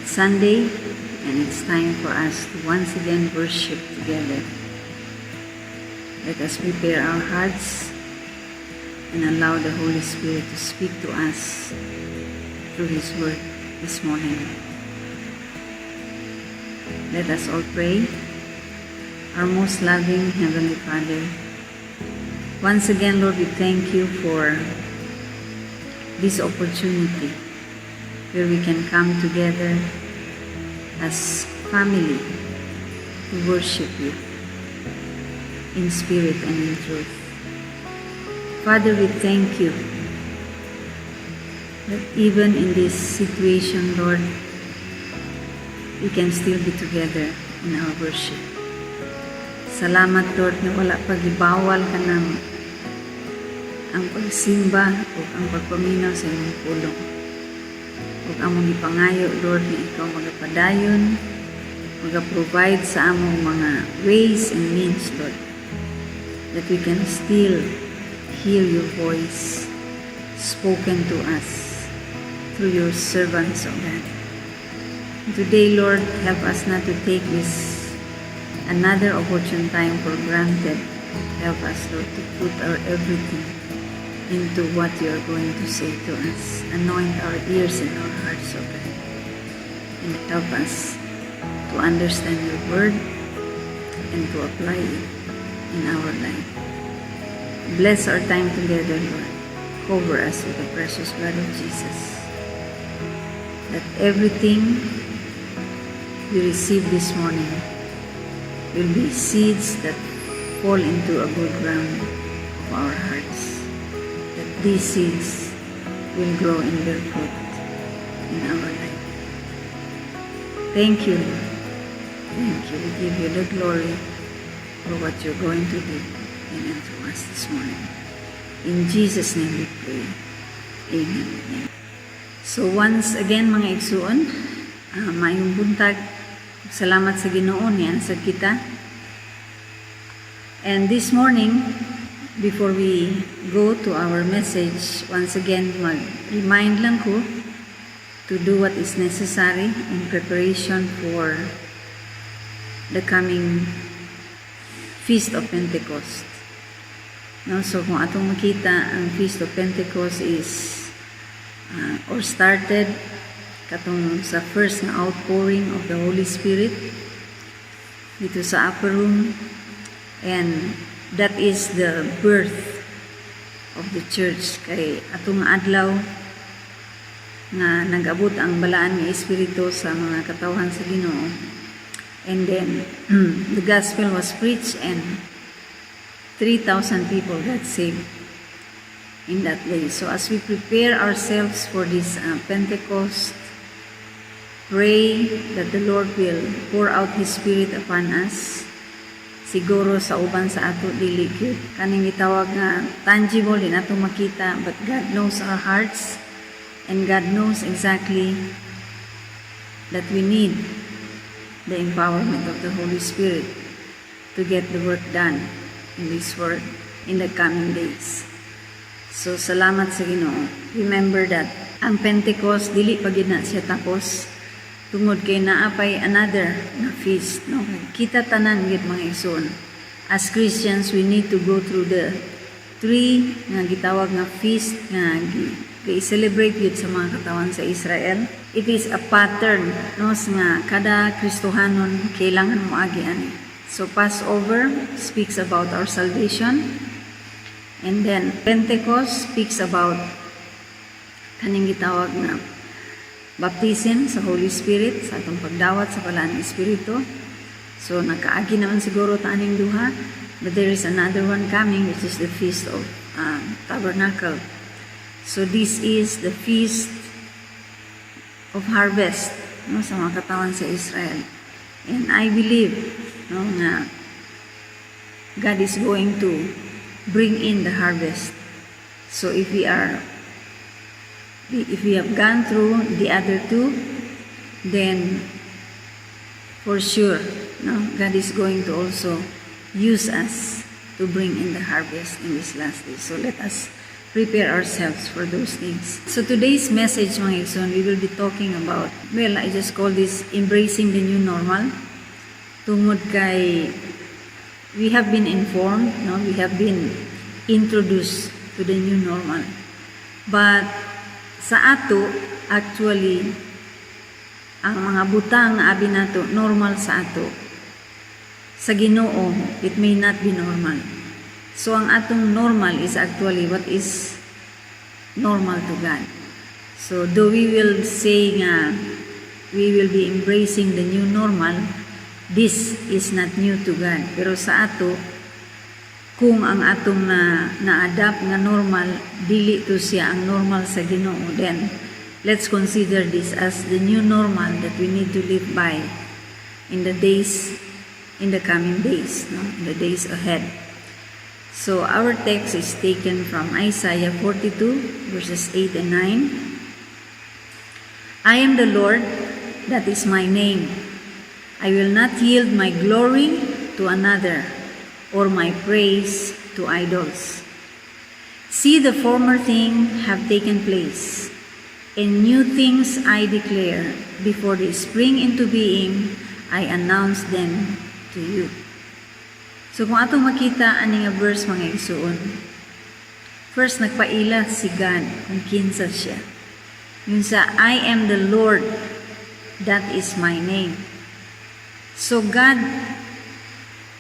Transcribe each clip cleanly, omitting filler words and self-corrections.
It's Sunday, and it's time for us to once again worship together. Let us prepare our hearts and allow the Holy Spirit to speak to us through His Word this morning. Let us all pray. Our most loving Heavenly Father, once again, Lord, we thank you for this opportunity where we can come together as family to worship you in spirit and in truth. Father, we thank you that even in this situation, Lord, we can still be together in our worship. Salamat, Lord, na wala pag-ibawal ka ng ang pagsimba o ang pagpaminaw sa iyong pulong. Huwag among ipangayo, Lord, na ikaw magapadayon, magaprovide sa among mga ways and means, Lord, that we can still hear your voice spoken to us through your servants, O God. Today, Lord, help us not to take this another opportune time for granted. Help us, Lord, to put our everything into what you are going to say to us. Anoint our ears and our hearts, O God, and help us to understand your word and to apply it in our life. Bless our time together, Lord. Cover us with the precious blood of Jesus. That everything we receive this morning will be seeds that fall into a good ground of our hearts. That these seeds will grow and bear fruit in our life. Thank you, Lord. Thank you. We give you the glory for what you're going to do in and through us this morning. In Jesus' name we pray. Amen. Amen. So once again, mga igsuon, mayong buntag, salamat sa Ginoo niya sa kita. And this morning, before we go to our message, once again, mag-remind lang ko to do what is necessary in preparation for the coming Feast of Pentecost. No, so kung atong makita, ang Feast of Pentecost is or started katong sa first na outpouring of the Holy Spirit dito sa upper room, and that is the birth of the church. Kay atong adlaw nga nag-abot ang balaan ng Espiritu sa mga katawhan sa Ginoo, and then the gospel was preached and 3,000 people got saved in that day. So as we prepare ourselves for this Pentecost, pray that the Lord will pour out His Spirit upon us. Siguro sa uban sa ato dili gyud kaning gitawag nga tangible din ato makita, but God knows our hearts and God knows exactly that we need the empowerment of the Holy Spirit to get the work done in this world in the coming days. So salamat sa Ginoo. Remember that ang Pentecost dili pa gid na siya tapos, tungod kay naapay another na feast, no? Kita tanan gid mga igsoon. As Christians, we need to go through the three nga gitawag nga feast nga gi-celebrate gid sa mga katawan sa Israel. It is a pattern, no, nga kada Kristohanon kailangan mo agi ani. So Passover speaks about our salvation, and then Pentecost speaks about kaning gitawag na baptism sa Holy Spirit, sa atong pagdawat sa balaan ng Espiritu. So nakaagi naman siguro taning duha, but there is another one coming, which is the Feast of Tabernacle. So this is the Feast of Harvest, no, sa mga katawan sa Israel. And I believe, no, nga God is going to bring in the harvest. So if we have gone through the other two, then for sure, no, God is going to also use us to bring in the harvest in this last day. So let us prepare ourselves for those things. So today's message, mga igsoon, we will be talking about, well, I just call this embracing the new normal. Tungod kay we have been informed, no? We have been introduced to the new normal. But sa ato, actually, ang mga butang nga abi nato normal sa ato. Sa Ginoo, it may not be normal. So ang atong normal is actually what is normal to God. So though we will say nga we will be embracing the new normal, this is not new to God. Pero sa ato, kung ang atong na-adapt nga normal, dili to siya ang normal sa Ginoo, then let's consider this as the new normal that we need to live by in the coming days, no? In the days ahead. So our text is taken from Isaiah 42 verses 8 and 9. I am the Lord, that is my name. I will not yield my glory to another, or my praise to idols. See, the former things have taken place, and new things I declare. Before they spring into being, I announce them to you. So kung atong makita ani nga verse, mga igsoon, first nagpaila si God kung kinsa siya. Yun sa I am the Lord, that is my name. So God,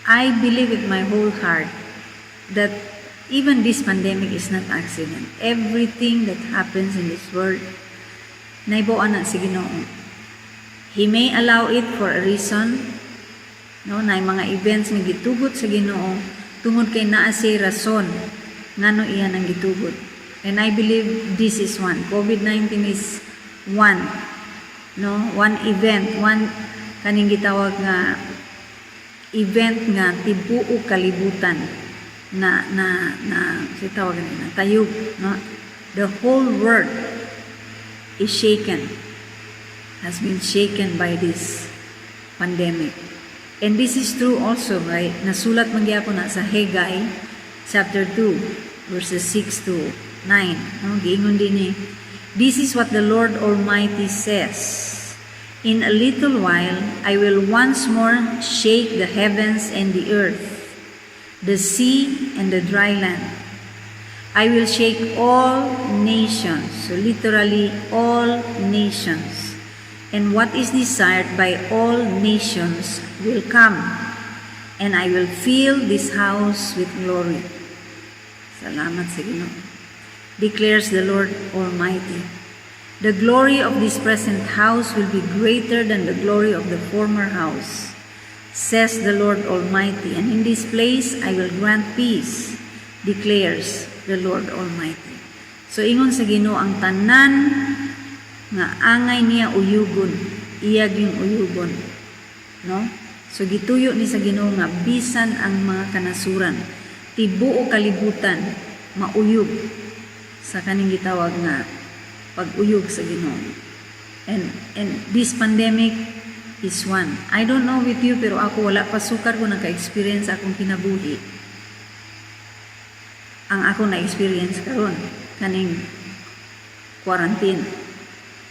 I believe with my whole heart that even this pandemic is not accident. Everything that happens in this world, naibuan na si Ginoo. He may allow it for a reason. No, na mga events nga gitugot sa Ginoo tungod kay naa say rason ngano iyan ang gitugot. And I believe this is one. COVID-19 is one. No, one event, one kaning gitawag nga event nga tibuo kalibutan na sitawag na tayog, no? The whole world is shaken, has been shaken by this pandemic. And this is true also, right? Nasulat man gyapon na sa Haggai chapter 2 verses 6 to 9. No, giingon din this is what the Lord Almighty says. In a little while, I will once more shake the heavens and the earth, the sea and the dry land. I will shake all nations, so literally all nations. And what is desired by all nations will come, and I will fill this house with glory. Salamat sa Ginoo. Declares the Lord Almighty. The glory of this present house will be greater than the glory of the former house, says the Lord Almighty. And in this place I will grant peace, declares the Lord Almighty. So ingon sa Ginoo ang tanan nga angay niya uyugon, iyag yung uyugon, no? So gituyo ni sa Ginoo nga bisan ang mga kanasuran, tibuo kalibutan mauyog sa kaning gitawag nga pag-uyog sa Ginoo. And this pandemic is one. I don't know with you, pero ako wala pa sukar ko naka-experience akong kinabuhi. Ang ako na-experience karon kaning quarantine.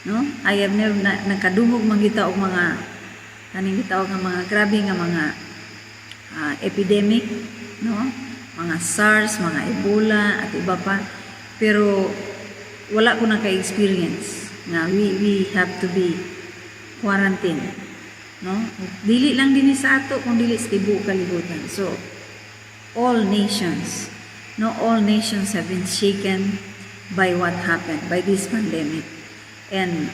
No? I have never nakadungog mangita og mga kaning gitawag nga mga grabe nga mga epidemic, no? Mga SARS, mga Ebola at iba pa. Pero wala ko naka-experience na we have to be quarantine, no? Dili lang din sa ato kung dili sa tibuok kalibutan. So all nations have been shaken by what happened, by this pandemic. And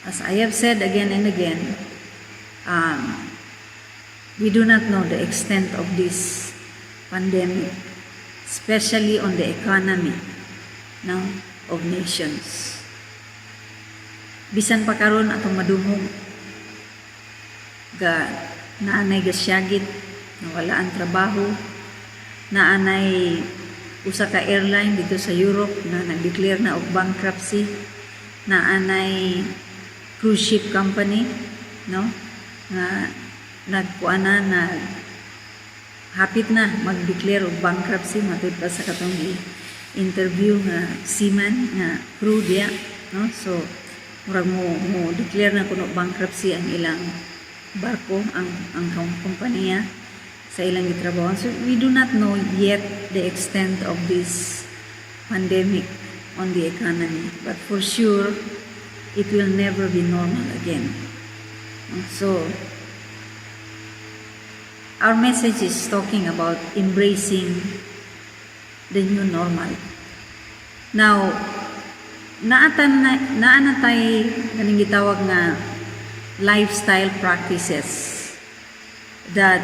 as I have said again and again, we do not know the extent of this pandemic, especially on the economy, no, of nations. Bisan pa karon atong madungog naanay gasyagit, nawala ang trabaho, naanay usa ka airline dito sa Europe na nag-declare na og bankruptcy, naanay cruise ship company, no, na nagkuana na hapit na mag-declare og bankruptcy matud pa sa katong interview nga seaman nga crew diya, no? So murag mo declare na kuno bankruptcy ang ilang barko, ang kumpanya sa ilang gitrabaho. So we do not know yet the extent of this pandemic on the economy, but for sure it will never be normal again. So our message is talking about embracing the new normal. Now, naana tay kaning gitawag nga lifestyle practices that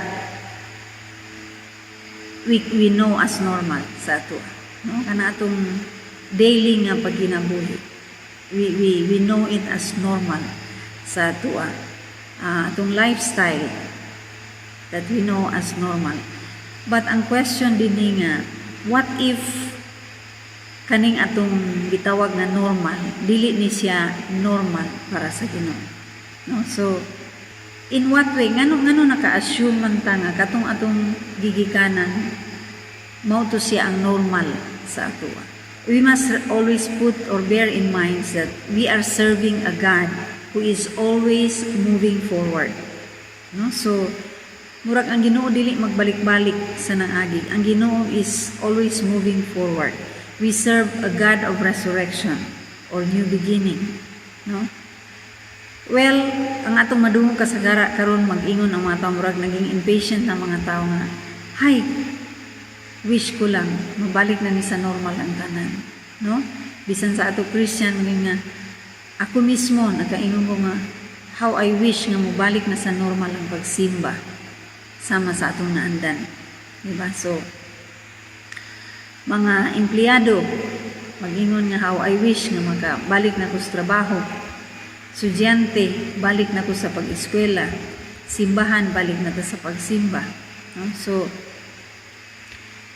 we know as normal sa ato, no? Kana atong daily nga pagkinabuhi. We know it as normal sa ato. Atong lifestyle that we know as normal. But ang question din ni nga, what if kaning atong gitawag na normal, dili ni siya normal para sa Ginoo? No? So, in what way? Ngano naka-assume man ta nga katong atong gigikanan, mao to siya ang normal sa ato? We must always put or bear in mind that we are serving a God who is always moving forward. No? So, murag ang Ginoo dili magbalik-balik sa nangagi. Ang Ginoo is always moving forward. We serve a God of resurrection or new beginning, no? Well, ang atong madungog kasagara karon mag-ingon ang mga tao, murag naging impatient na mga tao nga, hay, wish ko lang mabalik na ni sa normal ang tanan, no? Bisan sa ato Christian nga ako mismo nakaingon ko nga, how I wish nga mabalik na sa normal ang pagsimba sama sa atong naandan, diba? So mga empleyado mag-ingon nga, how I wish nga makabalik na ko sa trabaho. Estudyante, balik na ko sa pag-eskwela. Simbahan, balik na ko sa pagsimba, no? So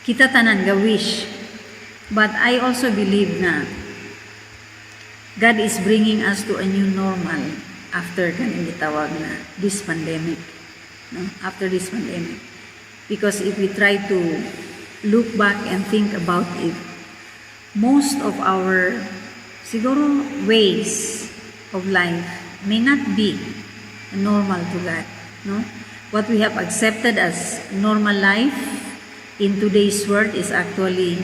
kita tanan ga wish, but I also believe na God is bringing us to a new normal after kaning gitawag na this pandemic, no? After this pandemic, because if we try to look back and think about it, most of our siguro ways of life may not be normal to God, no? What we have accepted as normal life in today's world is actually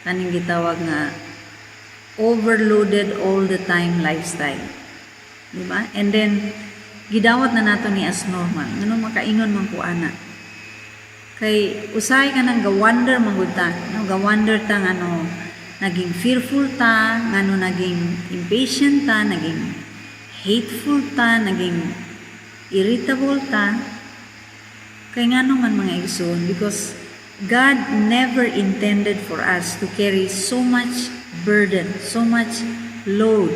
kaning gitawag nga overloaded all the time lifestyle, diba? And then gidawat na nato ni as normal. Ngano makaingon man ko ana, kay usahay ka nang ga-wonder manggod ta, no? Ga-wonder ta nga no, naging fearful ta, nga no, naging impatient ta, naging hateful ta, naging irritable ta. Kay nga no man mga igsoon, because God never intended for us to carry so much burden, so much load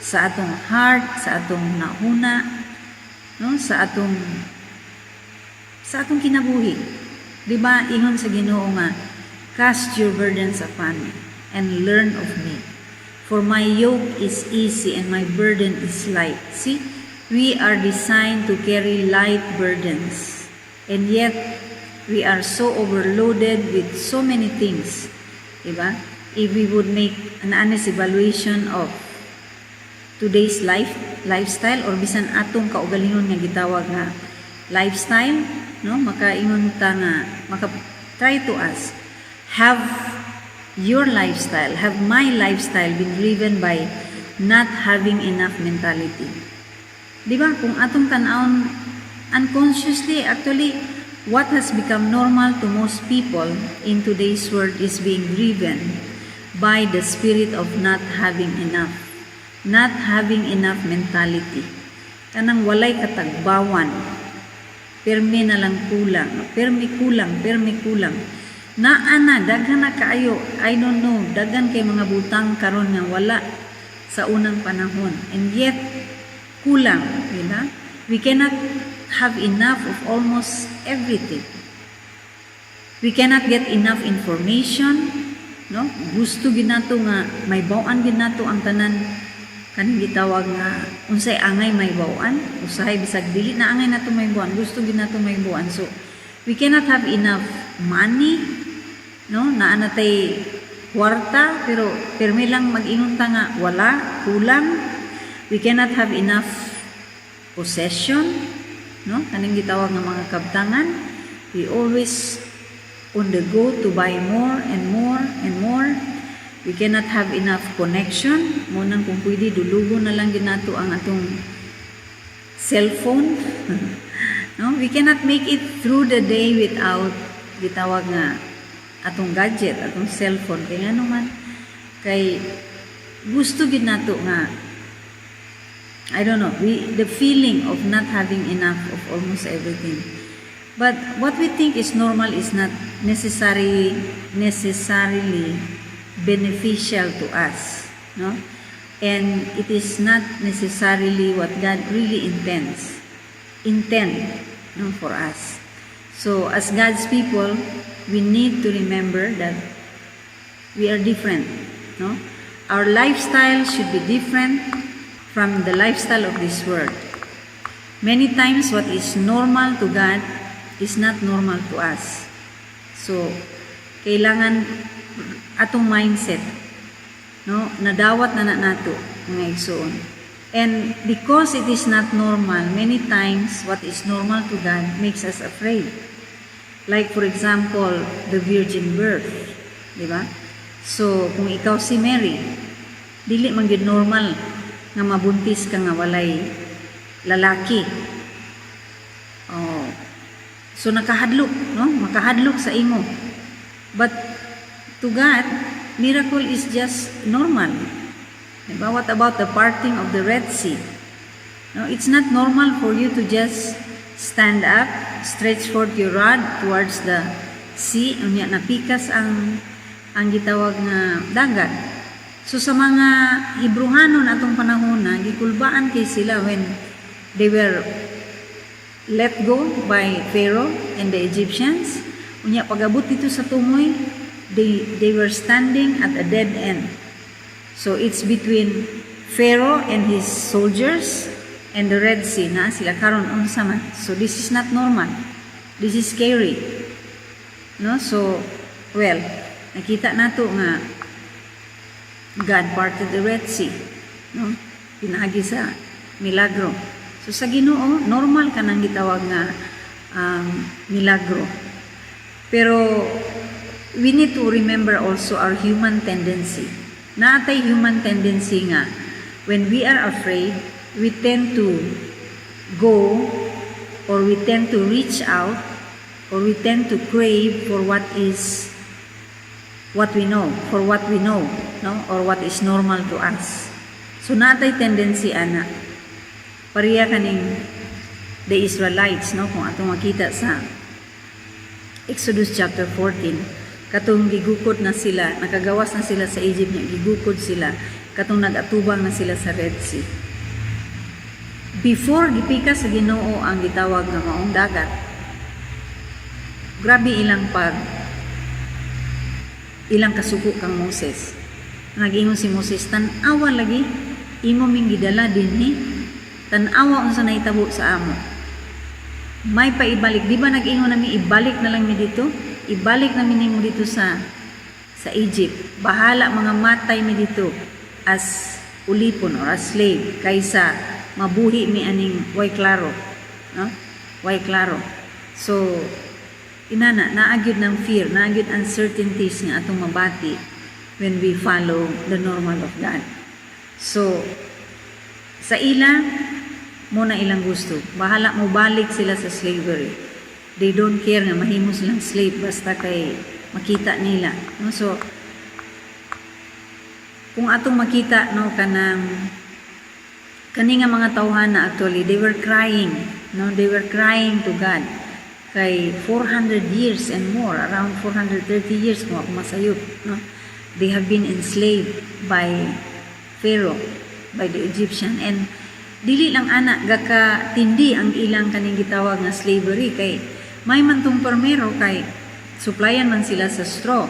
sa atong heart, sa atong nahuna, no? Sa atong kinabuhi. Diba, ingon sa Ginoo nga, cast your burdens upon me and learn of me. For my yoke is easy and my burden is light. See, we are designed to carry light burdens. And yet, we are so overloaded with so many things. Diba? If we would make an honest evaluation of today's lifestyle, or bisan atong kaugalingon nga gitawag nga lifestyle, no? Makaingon ta nga, try to us, have your lifestyle, have my lifestyle been driven by not having enough mentality? Diba? Kung atong tanawon unconsciously, actually, what has become normal to most people in today's world is being driven by the spirit of not having enough mentality. Kanang walay katagbawan, permi na lang kulang, permi kulang. Naana, daghan na kaayo, I don't know, daghan kay mga butang karon nga wala sa unang panahon. And yet, kulang, diba? We cannot have enough of almost everything. We cannot get enough information, no? Gusto ginato nga may bawaan ginato ang tanan kaning gitawag nga unsay angay may bawaan, usahay bisag dili na angay nato may bawaan, gusto ginato may bawaan. So we cannot have enough money, no? Naa natay kwarta pero permi lang mag-ingon ta nga wala, kulang. We cannot have enough possession, no? Kaning gitawag nga mga kabtangan. We always on the go to buy more and more and more. We cannot have enough connection. Munang kung pwede, dulugo na lang ginato ang atong cellphone. No? We cannot make it through the day without gitawag nga atong gadget, atong cellphone. Kaya nga naman, kay gusto ginato nga, I don't know, the feeling of not having enough of almost everything. But what we think is normal is not necessarily beneficial to us, no? And it is not necessarily what God really intend, no, for us. So as God's people, we need to remember that we are different, no? Our lifestyle should be different from the lifestyle of this world. Many times what is normal to God is not normal to us. So kailangan atong mindset, no, nadawat na nato mga igsoon. And because it is not normal, many times what is normal to God makes us afraid. Like for example, the virgin birth, di ba? So kung ikaw si Mary, dili man gyud normal nga mabuntis ka nga walay lalaki. Oh. So nakahadlok, no? Makahadlok sa imo. But to God, miracle is just normal. Diba? What about the parting of the Red Sea? No, it's not normal for you to just stand up, stretch forth your rod towards the sea, unya napikas ang gitawag nga dagat. So sa mga Hebrehanon atong panahon na gikulbaan kay sila when they were let go by Pharaoh and the Egyptians. Unya pagabot dito sa tumoy, they were standing at a dead end. So it's between Pharaoh and his soldiers and the Red Sea na sila karon unsa man. So this is not normal. This is scary. No? So well, nakita nato nga God parted the Red Sea. No? Pinaagi sa milagro. So sa Ginoo, normal ka nang gitawag nga milagro. Pero we need to remember also our human tendency. Natay human tendency nga, when we are afraid, we tend to go or we tend to reach out or we tend to crave for what we know, no? Or what is normal to us. So natay tendency ana. Pariya kaning the Israelites, no? Kung atong makita sa Exodus chapter 14, katong gigukod na sila, nakagawas na sila sa Egypt niya, gigukod sila, katong nagatubang na sila sa Red Sea. Before gipika sa Ginoo ang gitawag nga maong dagat, grabe ilang kasuko kang Moses. Nag-ingon si Moses, tan-awa lagi, imo ming gidala dinhi, tan-awa unsa nahitabo sa amo. May paibalik, di ba nag-ingon nami ibalik na lang mi dito? Ibalik namin mo dito sa Egypt. Bahala mga matay mi dito as ulipon or as slave kaysa mabuhi mi aning way klaro, no? Way klaro. So inana naagyud ng fear, naagyud uncertainties nga atong mabati when we follow the normal of God. So sa ila mo na ilang gusto. Bahala mo balik sila sa slavery. They don't care nga mahimo silang slave basta kay makita nila, no? So kung atong makita, no, kani nga mga tawhana actually they were crying, no? They were crying to God kay 400 years and more, around 430 years mo ako masayop, no? They have been enslaved by Pharaoh, by the Egyptian, and dili lang ana gaka tindi ang ilang kaning gitawag nga slavery kay may man tong permero kay suplayan man sila sa straw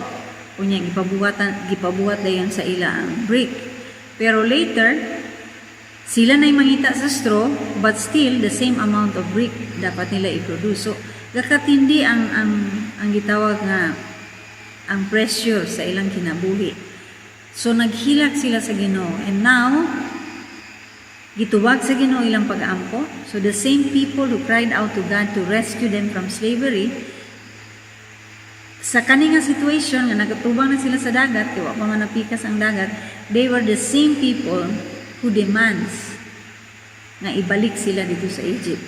unya gipabuhat dayon sa ila ang brick, pero later sila nay mangita sa straw but still the same amount of brick dapat nila i-produce. So gakatindi ang gitawag nga ang pressure sa ilang kinabuhi. So naghilak sila sa Ginoo, and now gituwag sa Ginoo ilang pag-ampo. So the same people who cried out to God to rescue them from slavery, sa kaninga situation nga nagatubang na sila sa dagat, tiwa pa man napikas ang dagat, they were the same people who demands nga ibalik sila dito sa Egypt.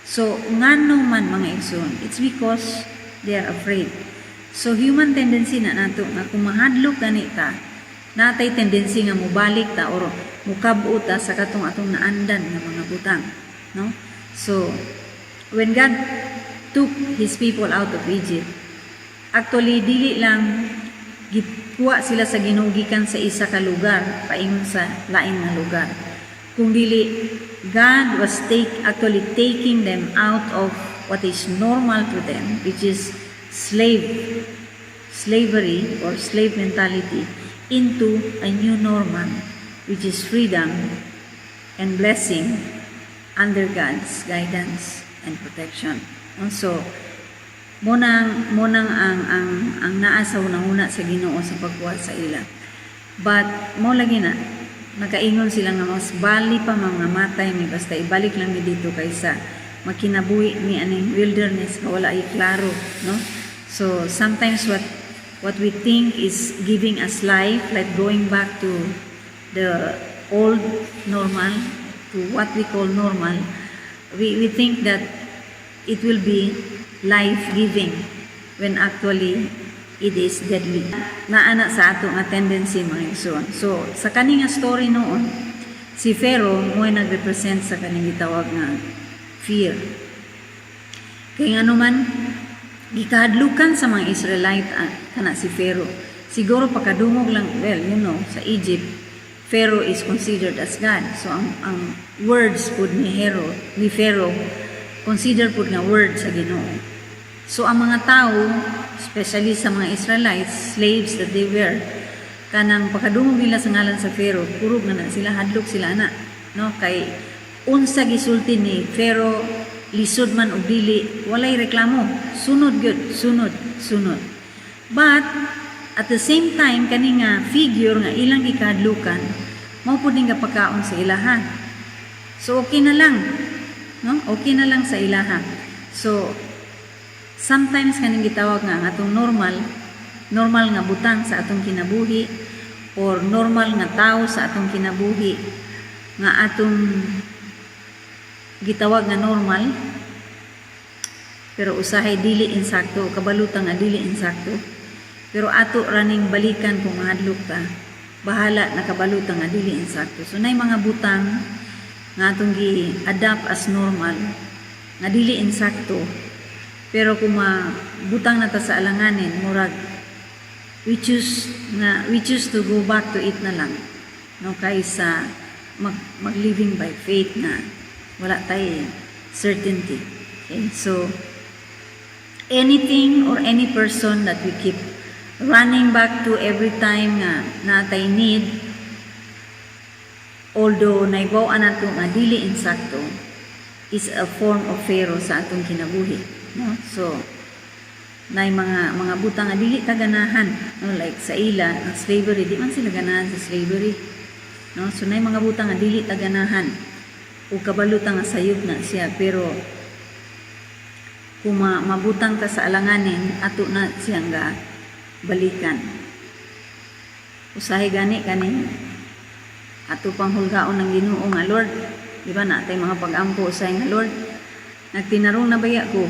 So ngano man mga igsoon, it's because they are afraid. So human tendency na nato nga kung mahadlok gani ta, natay tendency nga mubalik ta or mukab-o ta sa katong atong naandan nga mga butang, no? So when God took His people out of Egypt, actually dili lang gikuha sila sa ginugikan sa isa ka lugar paingon sa lain nga lugar, kung dili God was actually taking them out of what is normal to them, which is slavery or slave mentality, into a new normal, which is freedom and blessing under God's guidance and protection. Also, munang ang naa sa unang-una sa Ginoo sa pagkuha sa ila. But mo lagi na nakaingon sila nga mas bali pa mga matay ni basta ibalik lang ni dito kaysa makinabuhi ni aning wilderness nga wala ay klaro, no? So sometimes what we think is giving us life, like going back to the old normal, to what we call normal, we think that it will be life-giving when actually it is deadly. Naana sa ato nga tendency mga igsoon. So sa kaning story noon, si Pharaoh mo'y nag-represent sa kaning gitawag nga fear. Kaya nga naman, gikahadlukan sa mga Israelite kana si Pharaoh. Siguro pakadungog lang, well, sa Egypt, Pharaoh is considered as God. So ang words pud ni Pharaoh consider pud nga word sa Ginoo. So ang mga tao, especially sa mga Israelites, slaves that they were, kanang pakadungog nila sa ngalan sa Pharaoh, kurog na sila, hadlok sila na, no? Kay unsa gisulti ni Pharaoh, lisod man o dili, walay reklamo, sunod gyud, sunod. But at the same time, kani nga figure nga ilang gikahadlukan, mao pud nga pagkaon sa ilaha. So okay na lang, no? Okay na lang sa ilaha. So sometimes kaning gitawag nga atong normal nga butang sa atong kinabuhi, or normal nga tao sa atong kinabuhi nga atong gitawag nga normal, pero usahay dili insakto, kabalutan nga dili insakto, pero ato raning balikan kung mahadlok ta, bahala nakabalutan nga dili insakto. So nay mga butang nga atong gi-adapt as normal nga dili insakto, pero kung butang na ta sa alanganin, murag we choose to go back to it na lang, no, kaysa mag-living by faith na wala tayo certainty. Okay? So anything or any person that we keep running back to every time nga natay need, although naibawaan nato nga dili insakto, is a form of Pharaoh sa atong kinabuhi, no? So nay mga butang nga dili ta ganahan, no? Like sa ila ang slavery, di man sila ganahan sa slavery, no? So nay mga butang nga dili ta ganahan o kabalutan nga sayop na siya, pero kung mabutang ta sa alanganin, ato na siyang ga balikan. Usahay gani kanin ato pang hulgaon ng Ginoo nga Lord, di ba natay mga pag-ampo usahay nga Lord, nagtinarong na baya ko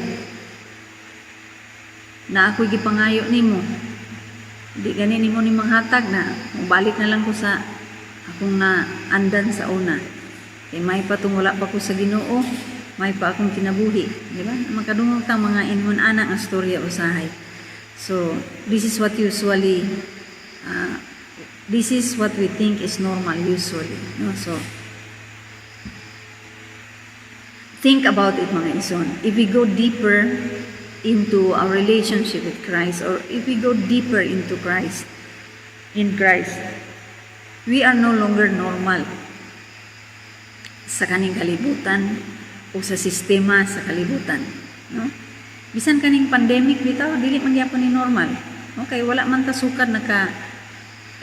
na ako'y gipangayo nimo, di gani nimo ni manghatag na balik na lang ko sa akong na andan sa una. Kay may patungula pa ko sa Ginoo, may pa akong kinabuhi, di ba? Makadungog ta mga ingon ana nga storya usahay. So this is what usually this is what we think is normal usually, no? So think about it mga ison. If we go deeper into our relationship with Christ, or if we go deeper into Christ, in Christ, we are no longer normal sa kaning kalibutan o sa sistema sa kalibutan, no? Bisan kaning pandemic bitaw dili man gyapon ni normal. Okay, wala man ta sukad naka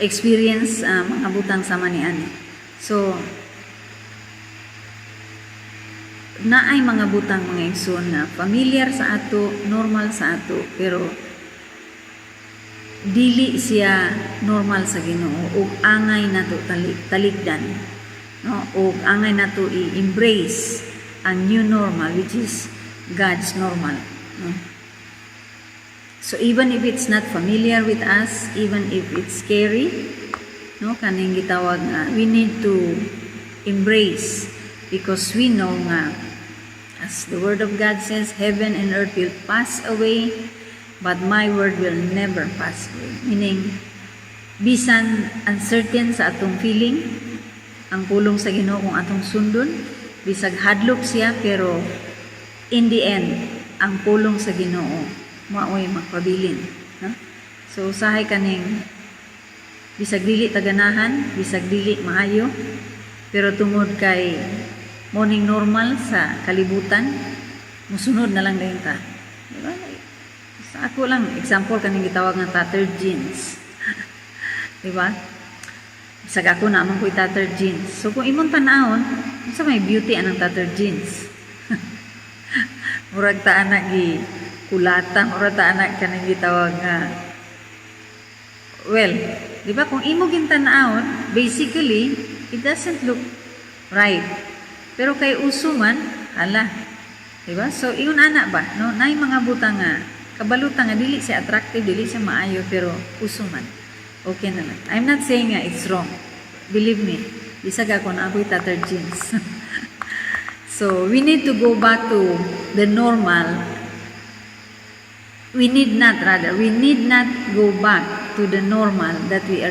experience mga butang sama ni ani. So naay mga butang mga igsoon nga familiar sa ato, normal sa ato, pero dili siya normal sa Ginoo ug angay nato talikdan, no? Ug angay nato i-embrace ang new normal, which is God's normal, no? So even if it's not familiar with us, even if it's scary, no, kaning gitawag nga we need to embrace, because we know nga, as the word of God says, heaven and earth will pass away, but my word will never pass away. Meaning, bisan uncertain sa atong feeling, ang pulong sa Ginoo kung atong sundon, bisag hadlok siya, pero in the end, ang pulong sa Ginoo maoy magpabilin. No? So, usahay kaning bisag dili taganahan, bisag dili maayo, pero tungod kay morning normal sa kalibutan, musunod na lang dayon ta. Diba? Sa ako lang, example kaning gitawag nga tattered jeans. Diba? Bisag ako na amang ko'y tattered jeans. So, kung imong tanahon, sa may beauty anang tattered jeans. Murag ta anak gi kulata, murag ta anak kanang gitawag nga, well, di ba, kung imo gintanahon, basically, it doesn't look right. Pero kay uso man, hala. Di ba? So, iyon anak ba? No? Nay mga butang nga, kabalutan nga, dili siya attractive, dili siya maayo, pero uso man. Okay na lang. I'm not saying nga it's wrong. Believe me, isag ako na ako'y tattered jeans. So, we need to go back to the normal. We need not go back to the normal that we are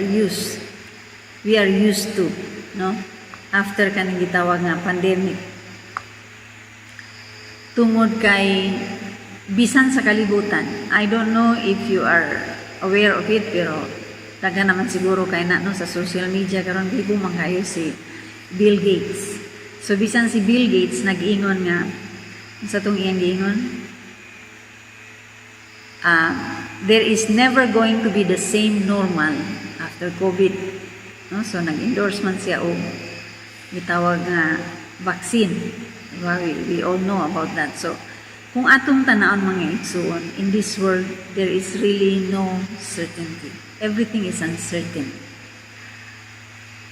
used to, no? After kanang gitawag nga pandemic. Tungod kay bisan sa kalibutan, I don't know if you are aware of it, pero taga naman siguro kay na no, sa social media karon gibo man kayo si Bill Gates. So bisan si Bill Gates nag-ingon nga sa tong iyang giingon, there is never going to be the same normal after COVID. No? So, nag-endorsement siya o itawag nga vaccine. Diba? We all know about that. So, kung atong tanaon mga igsoon, in this world, there is really no certainty. Everything is uncertain.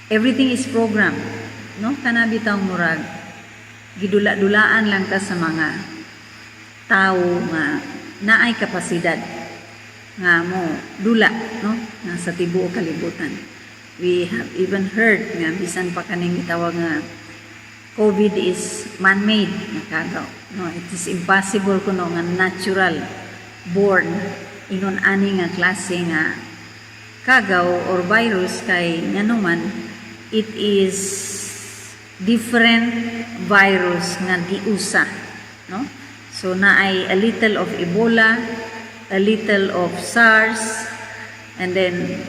Everything is programmed. No? Kanabitaw murag, gidula-dulaan lang ta sa mga tao nga naay kapasidad nga mo dula, no, nga sa tibuok kalibutan. We have even heard nga bisan pa kaning gitawag nga COVID is man-made nga kagaw, no. It is impossible kuno nga natural born ingon ani nga klase nga kagaw or virus, kay nganuman it is different virus nga giusa, no. So, naay a little of Ebola, a little of SARS, and then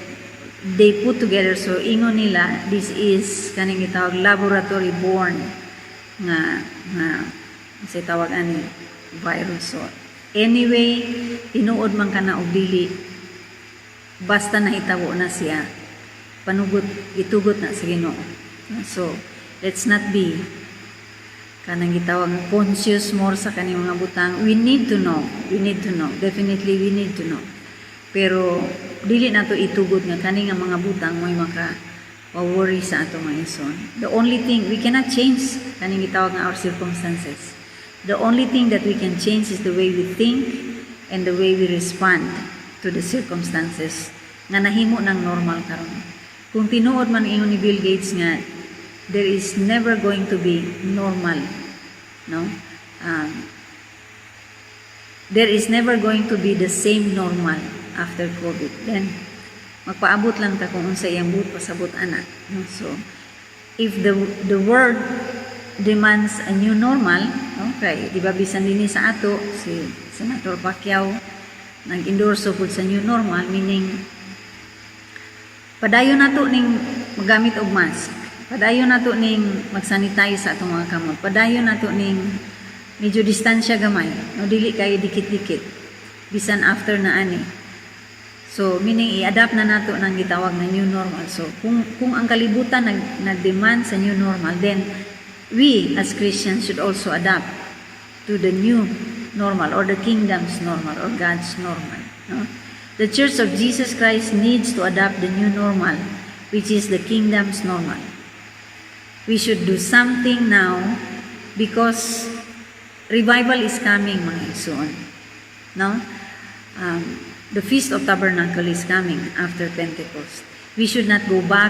they put together. So, ingon nila, this is kaning gitawag laboratory born nga sa tawag ani virus. So, anyway, tinuod man kana og dili, basta nahitabo na siya, panugot, itugot na sa Ginoo. So, let's not be kanang gitawag conscious more sa kaning mga butang. We need to know, definitely we need to know, pero dili nato itugod nga kaning nga mga butang mo'y maka-worry sa ato mga ison. The only thing we cannot change kaning gitawag nga our circumstances. The only thing that we can change is the way we think and the way we respond to the circumstances nga nahimo ng normal karon. Kung tinuod man ingon ni Bill Gates nga there is never going to be normal, no? There is never going to be the same normal after COVID. Then, magpaabot lang ta kung unsa iyang buot pasabot ana. No? So, if the world demands a new normal, okay, di ba bisan dinhi sa ato si Senator Pacquiao nag-endorse pud sa new normal, meaning padayon nato ning magamit og mask. Padayon nato ning mag-sanitize sa atong mga kamot. Padayon nato ning medyo distansya gamay, no, dili kay dikit-dikit bisan after na ani. So, meaning i-adapt na nato ng gitawag na new normal. So, kung ang kalibutan nag-demand sa new normal, then we as Christians should also adapt to the new normal or the kingdom's normal or God's normal. No? The Church of Jesus Christ needs to adapt the new normal, which is the kingdom's normal. We should do something now because revival is coming, mga igsoon. No? The Feast of Tabernacle is coming after Pentecost. We should not go back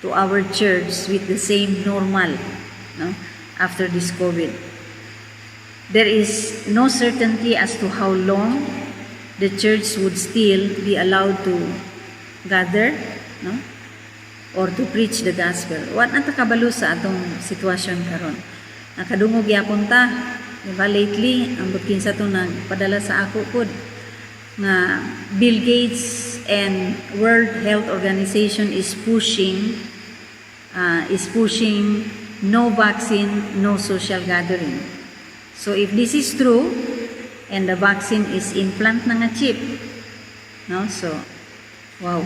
to our church with the same normal, no? After this COVID. There is no certainty as to how long the church would still be allowed to gather, no? Or to preach the gospel. What na takabalo sa atong sitwasyon karon? Nakadungog yapon ta, diba? Lately, ang kinsa to nagpadala sa ako pod nga Bill Gates and World Health Organization is pushing no vaccine, no social gathering. So if this is true and the vaccine is implant na nga chip, no? So wow.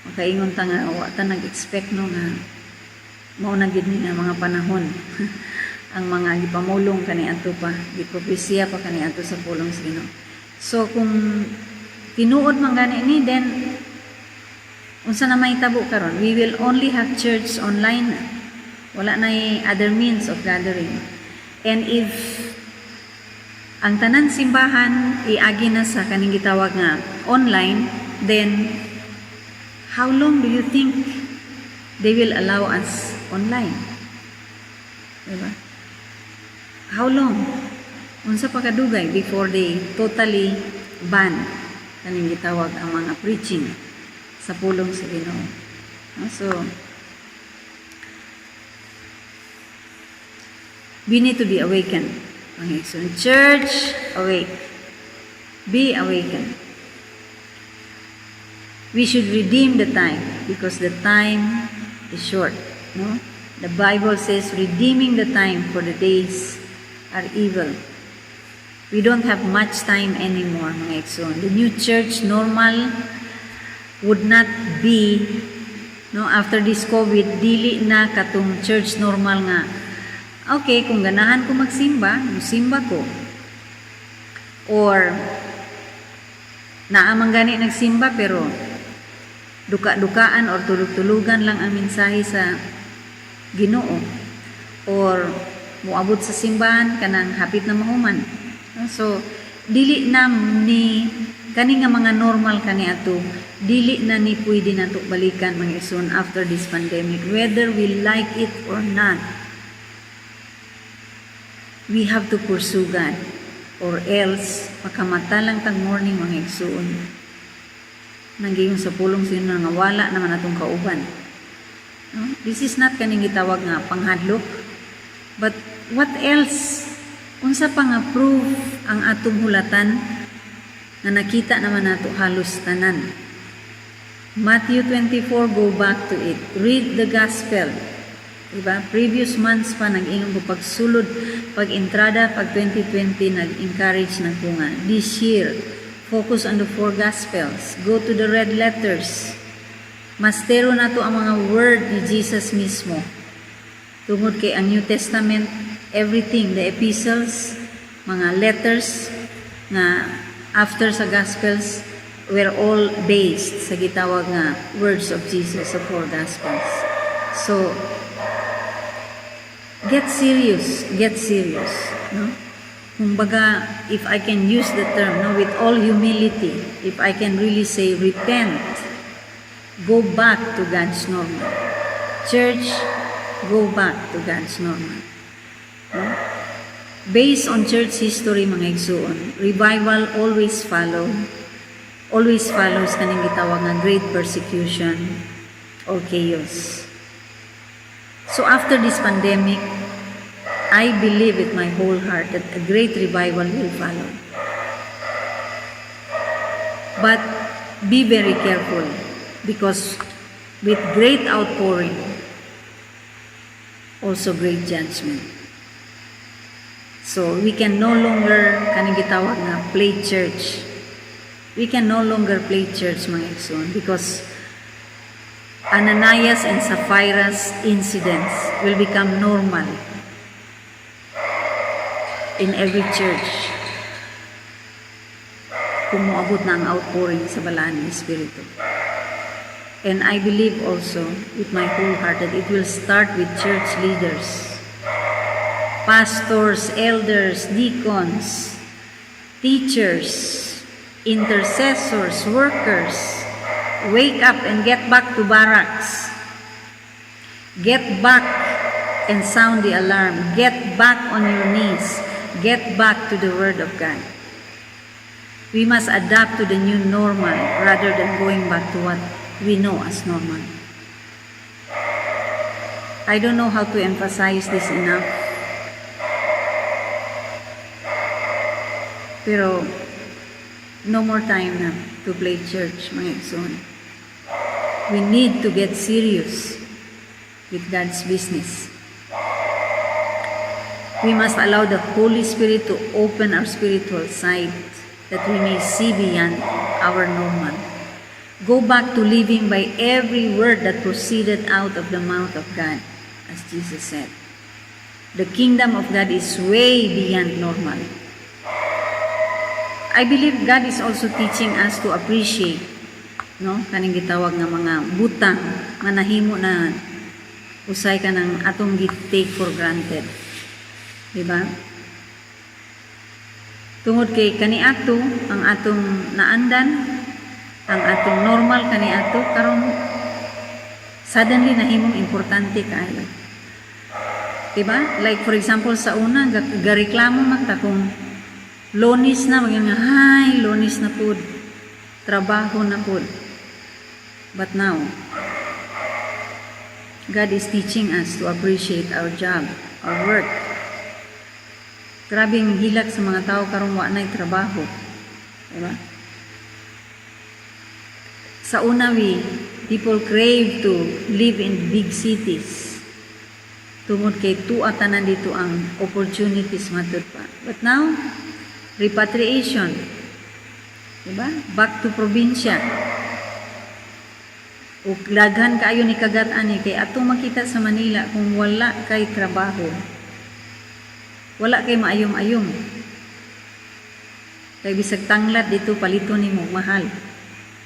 Makaingon ta nga wa ta nag-expect no nga mao na gid ni nga mga panahon. Ang mga gipamulong kani ato pa, gipropesya pa kani ato sa pulong sa Ginoo. So, kung tinuod man gani ni, then, unsa na may tabo karon? We will only have church online. Wala na other means of gathering. And if ang tanan simbahan iagi na sa kaning gitawag nga online, then, how long do you think they will allow us online? Diba? How long? Unsa pa kadugay before they totally ban kaning gitawag ang mga preaching sa pulong sa Ginoo. So we need to be awakened. Okay, so church, awake. Be awakened. We should redeem the time because the time is short. No? The Bible says redeeming the time for the days are evil. We don't have much time anymore, mga igsoon. The new church normal would not be, no, after this COVID, dili na katong church normal nga. Okay, kung ganahan ko magsimba, musimba ko. Or, naamang gani nagsimba, pero duka-dukaan or tulog-tulugan lang ang mensahe sa Ginoo. Or, muabot sa simbahan, kanang hapit na mahuman. So, dili na ni kani nga mga normal kani ato, dili na ni pwede nato balikan mga igsoon after this pandemic, whether we like it or not. We have to pursue God, or else makamata lang tag morning mga igsoon. Nanggiyon sa pulong sino nga wala naman atong kauban. No? This is not kaning gitawag nga panghadlok, but what else? Unsa pa nga proof ang atong hulatan na nakita naman nato halos tanan. Matthew 24, go back to it. Read the gospel. Diba? Previous months pa nag-ingon ko pagsulod, pag-entrada, pag 2020 nag-encourage na ko nga. This year, focus on the 4 gospels. Go to the red letters. Mastero na to ang mga word ni Jesus mismo. Tungod kay ang New Testament, everything, the epistles, mga letters na after sa Gospels were all based sa gitawag nga words of Jesus sa 4 Gospels. So, get serious. No? Kumbaga, if I can use the term, no, with all humility, if I can really say, repent, go back to God's normal. Church, go back to God's normal. No? Based on church history, mga igsoon, revival always follows kaning gitawag nga great persecution or chaos. So after this pandemic, I believe with my whole heart that a great revival will follow. But be very careful because with great outpouring, also great judgment. So we can no longer kaning gitawag nga play church. We can no longer play church, mga igsoon, because Ananias and Sapphira's incidents will become normal in every church kung moabot na ang outpouring sa balaan ng Espiritu. And I believe also, with my whole heart, that it will start with church leaders, pastors, elders, deacons, teachers, intercessors, workers. Wake up and get back to barracks. Get back and sound the alarm. Get back on your knees. Get back to the Word of God. We must adapt to the new normal rather than going back to what we know as normal. I don't know how to emphasize this enough. Pero no more time na to play church, mga igsoon. We need to get serious with God's business. We must allow the Holy Spirit to open our spiritual sight that we may see beyond our normal. Go back to living by every word that proceeded out of the mouth of God, as Jesus said. The kingdom of God is way beyond normal. I believe God is also teaching us to appreciate, no, kaning gitawag nga mga butang nga nahimo na usay ka ng atong take for granted. Diba? Tungod kay kaniadto ang atong naandan, ang atong normal kaniadto karon suddenly nahimong importante kaayo. Diba? Like for example sa una gareklamo magta kung Lonis na, maging nga, hi, lonis na po. Trabaho na po. But now, God is teaching us to appreciate our job, our work. Grabing hilak sa mga tao karong wa na'y trabaho. Diba? Sa una, people crave to live in big cities. Tungod kay tuatanan dito ang opportunities matod pa. But now, repatriation. Diba? Back to probinsya. O daghan kaayo ni kagat-an ni kay atong makita sa Manila kung wala kay trabaho. Wala kay maayom-ayom. Kay bisag tanglat dito palito nimo mahal.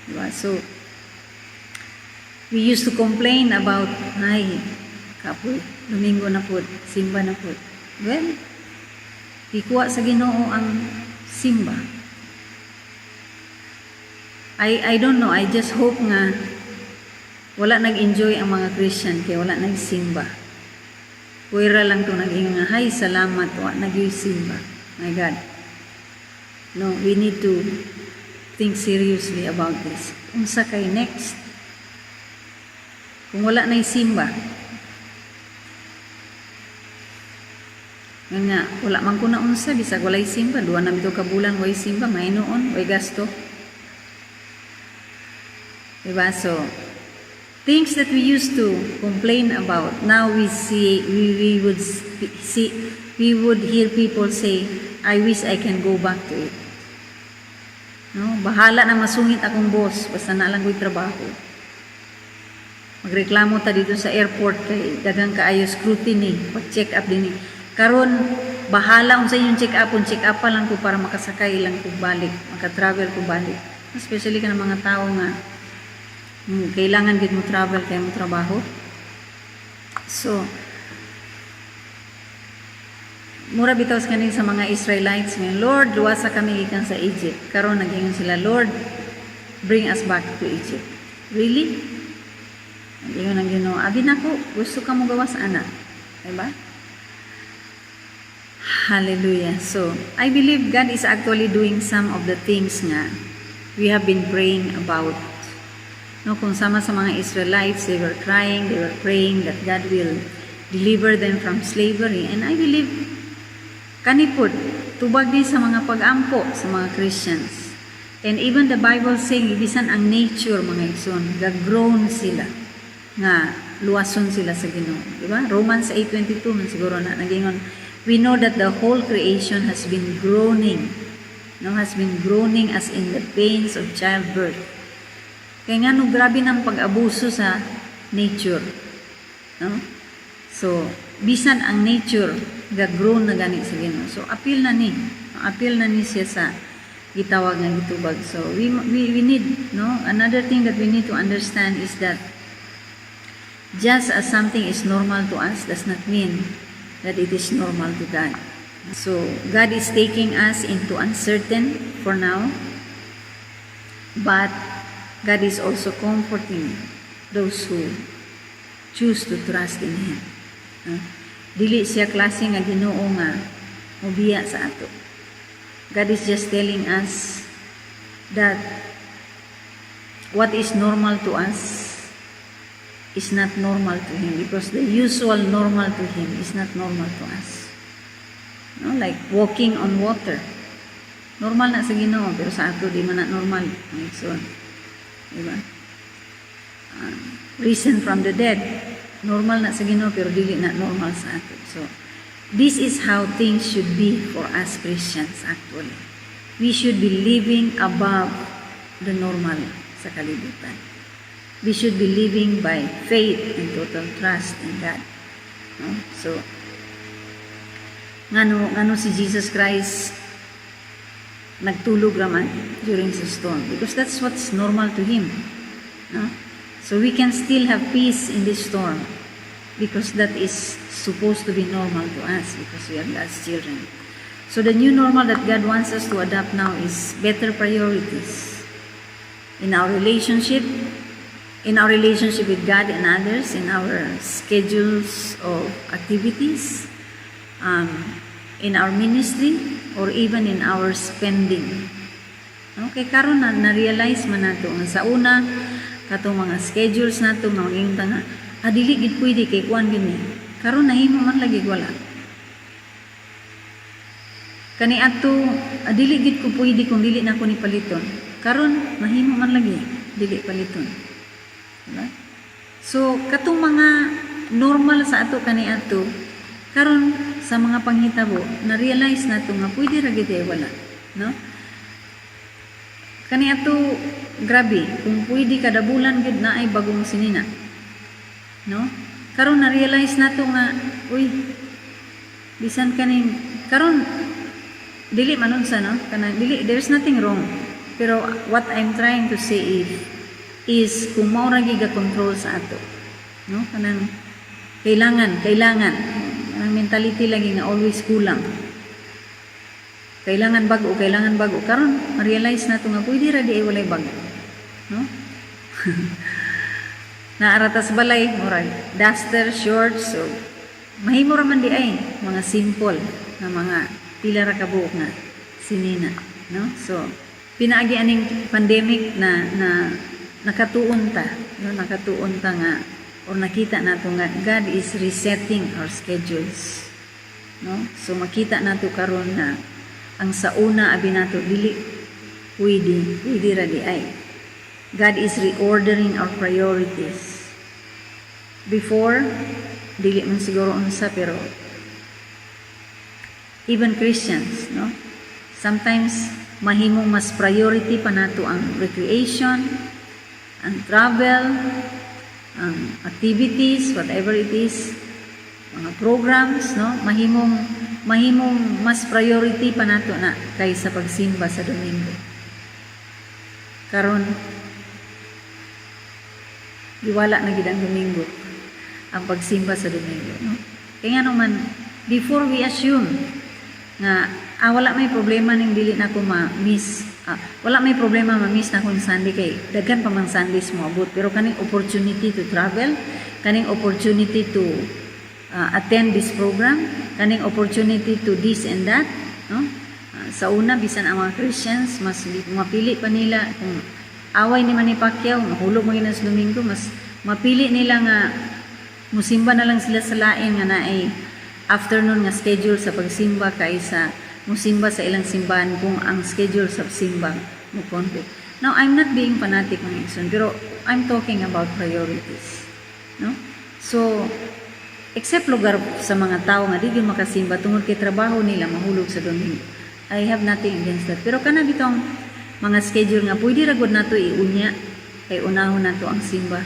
Diba? So we used to complain about ay kapoy, Domingo na po, simba na po. Well, ikuha sa Ginoo ang simba. I don't know, I just hope nga wala nag-enjoy ang mga Christian kaya wala nag-simba. Puwera lang ito nag-ingon nga, hay, salamat, wala nag-simba. My God. No, we need to think seriously about this. Unsa kay next? Kung wala nag-simba, nga wala man ko na unsa bisag walay simba, duha na bitaw ka bulan way simba, may noon way gasto. Diba? So things that we used to complain about, now we would hear people say, I wish I can go back to it. No, bahala na masungit akong boss basta na lang ko'y trabaho. Magreklamo ta dito sa airport kay daghang kaayo scrutiny, pag-check up din. Karon bahala unsa yung check up pa lang ko para makasakay lang ko balik, maka-travel ko balik. Especially ka ng mga tao nga kailangan gid mo travel kay mo trabaho. So mura bitaw kaning sa mga Israelites nga, Lord, luwasa kami gikan sa Egypt. Karon nagingon sila, Lord, bring us back to Egypt. Really? Nagingon ang Ginoo, abi nako, gusto ka mo gawas ana. Diba? Hallelujah. So, I believe God is actually doing some of the things nga we have been praying about. No, kung sama sa mga Israelites, they were crying, they were praying that God will deliver them from slavery. And I believe kanipod, tubag din sa mga pag-ampo sa mga Christians. And even the Bible saying, ibisan ang nature, mga igsoon, gag-grown sila, nga luwason sila sa Ginoo. Diba? Romans 8:22, man siguro na nagingon, we know that the whole creation has been groaning no, has been groaning as in the pains of childbirth. Kaya nga no, grabe ng pag-abuso sa nature. No? So, bisan ang nature, ga-grown na gani sa Ginoo. So, appeal na ni siya sa gitawag nga gitubag. So, we need, no, another thing that we need to understand is that just as something is normal to us does not mean that it is normal to God. So, God is taking us into uncertain for now, but God is also comforting those who choose to trust in Him. Dili siya klase nga Ginoo nga mobiya sa ato. God is just telling us that what is normal to us is not normal to Him, because the usual normal to Him is not normal to us. No, like walking on water. Normal na sa Ginoo, pero sa ato di man na normal. So, diba? Risen from the dead. Normal na sa Ginoo, pero dili na normal sa ato. So, this is how things should be for us Christians actually. We should be living above the normal sa kalibutan. We should be living by faith and total trust in God. No? So, ngano si Jesus Christ nagtulog raman during the storm, because that's what's normal to Him. No? So we can still have peace in this storm, because that is supposed to be normal to us, because we are God's children. So the new normal that God wants us to adopt now is better priorities in our relationship with God and others, in our schedules of activities, in our ministry, or even in our spending. Okay, karon na-realize man nato nga sa una katong mga schedules nato nga maging nga dili gid pwede kay kuan gini. Karon nahimo man lagi wala. Kani ato dili gid ko pwede kung dili na ko ni paliton. Karon mahimo man lagi dili paliton. Diba? So katong mga normal sa ato kani ato karon sa mga panghitabo na-realize nato nga pwede ra gid wala, no? Kani ato grabe kung pwede kada bulan gid na ay bagong sinina. No? Karon na-realize nato nga uy bisan kaning karon dili manunsa, no? Kana dili, there's nothing wrong. Pero what I'm trying to say is kung mao ra gid control sa ato, no? Kanang kailangan ang mentality lagi nga always kulang. Kailangan bago. Karon ma-realize nato nga pwede ra di ay walay bago. No? Naaratas balay, murag duster, shorts, so mahimo ra man di ay mga simple na mga pila ra ka buok nga sinina, no? So pinaagi aning pandemic na nakatuon ta nga or nakita nato nga God is resetting our schedules, no? So makita nato karon na ang sa una abi nato dili pwede ra di ay. God is reordering our priorities. Before dili man siguro unsa, pero even Christians, no? Sometimes mahimong mas priority pa nato ang recreation, ang travel, activities, whatever it is, mga programs, no? Mahimong mas priority pa nato na kaysa pagsimba sa Domingo. Karon giwala na gid ang Domingo, ang pagsimba sa Domingo, no? Kaya naman before we assume nga wala may problema ning dili na ko ma-miss, wala may problema ma-miss na kung Sunday kay daghan pa man Sundays mo abot, pero kaning opportunity to travel, kaning opportunity to attend this program, kaning opportunity to this and that, no? Sa una bisan ang mga Christians mas mapili pa nila kung away ni Manny Pacquiao mahulog mo sa Domingo, mas mapili nila nga musimba na lang sila sa lain nga naay afternoon nga schedule sa pagsimba kaysa musimba sa ilang simbahan kung ang schedule sa simba mo conflict. Now, I'm not being fanatic ng Exxon, pero I'm talking about priorities, no? So, except lugar sa mga tao nga di gyud makasimba tungod kay trabaho nila mahulog sa Domingo. I have nothing against that. Pero kana bitong mga schedule nga pwede ra gud nato iunya kay unahon nato ang simba.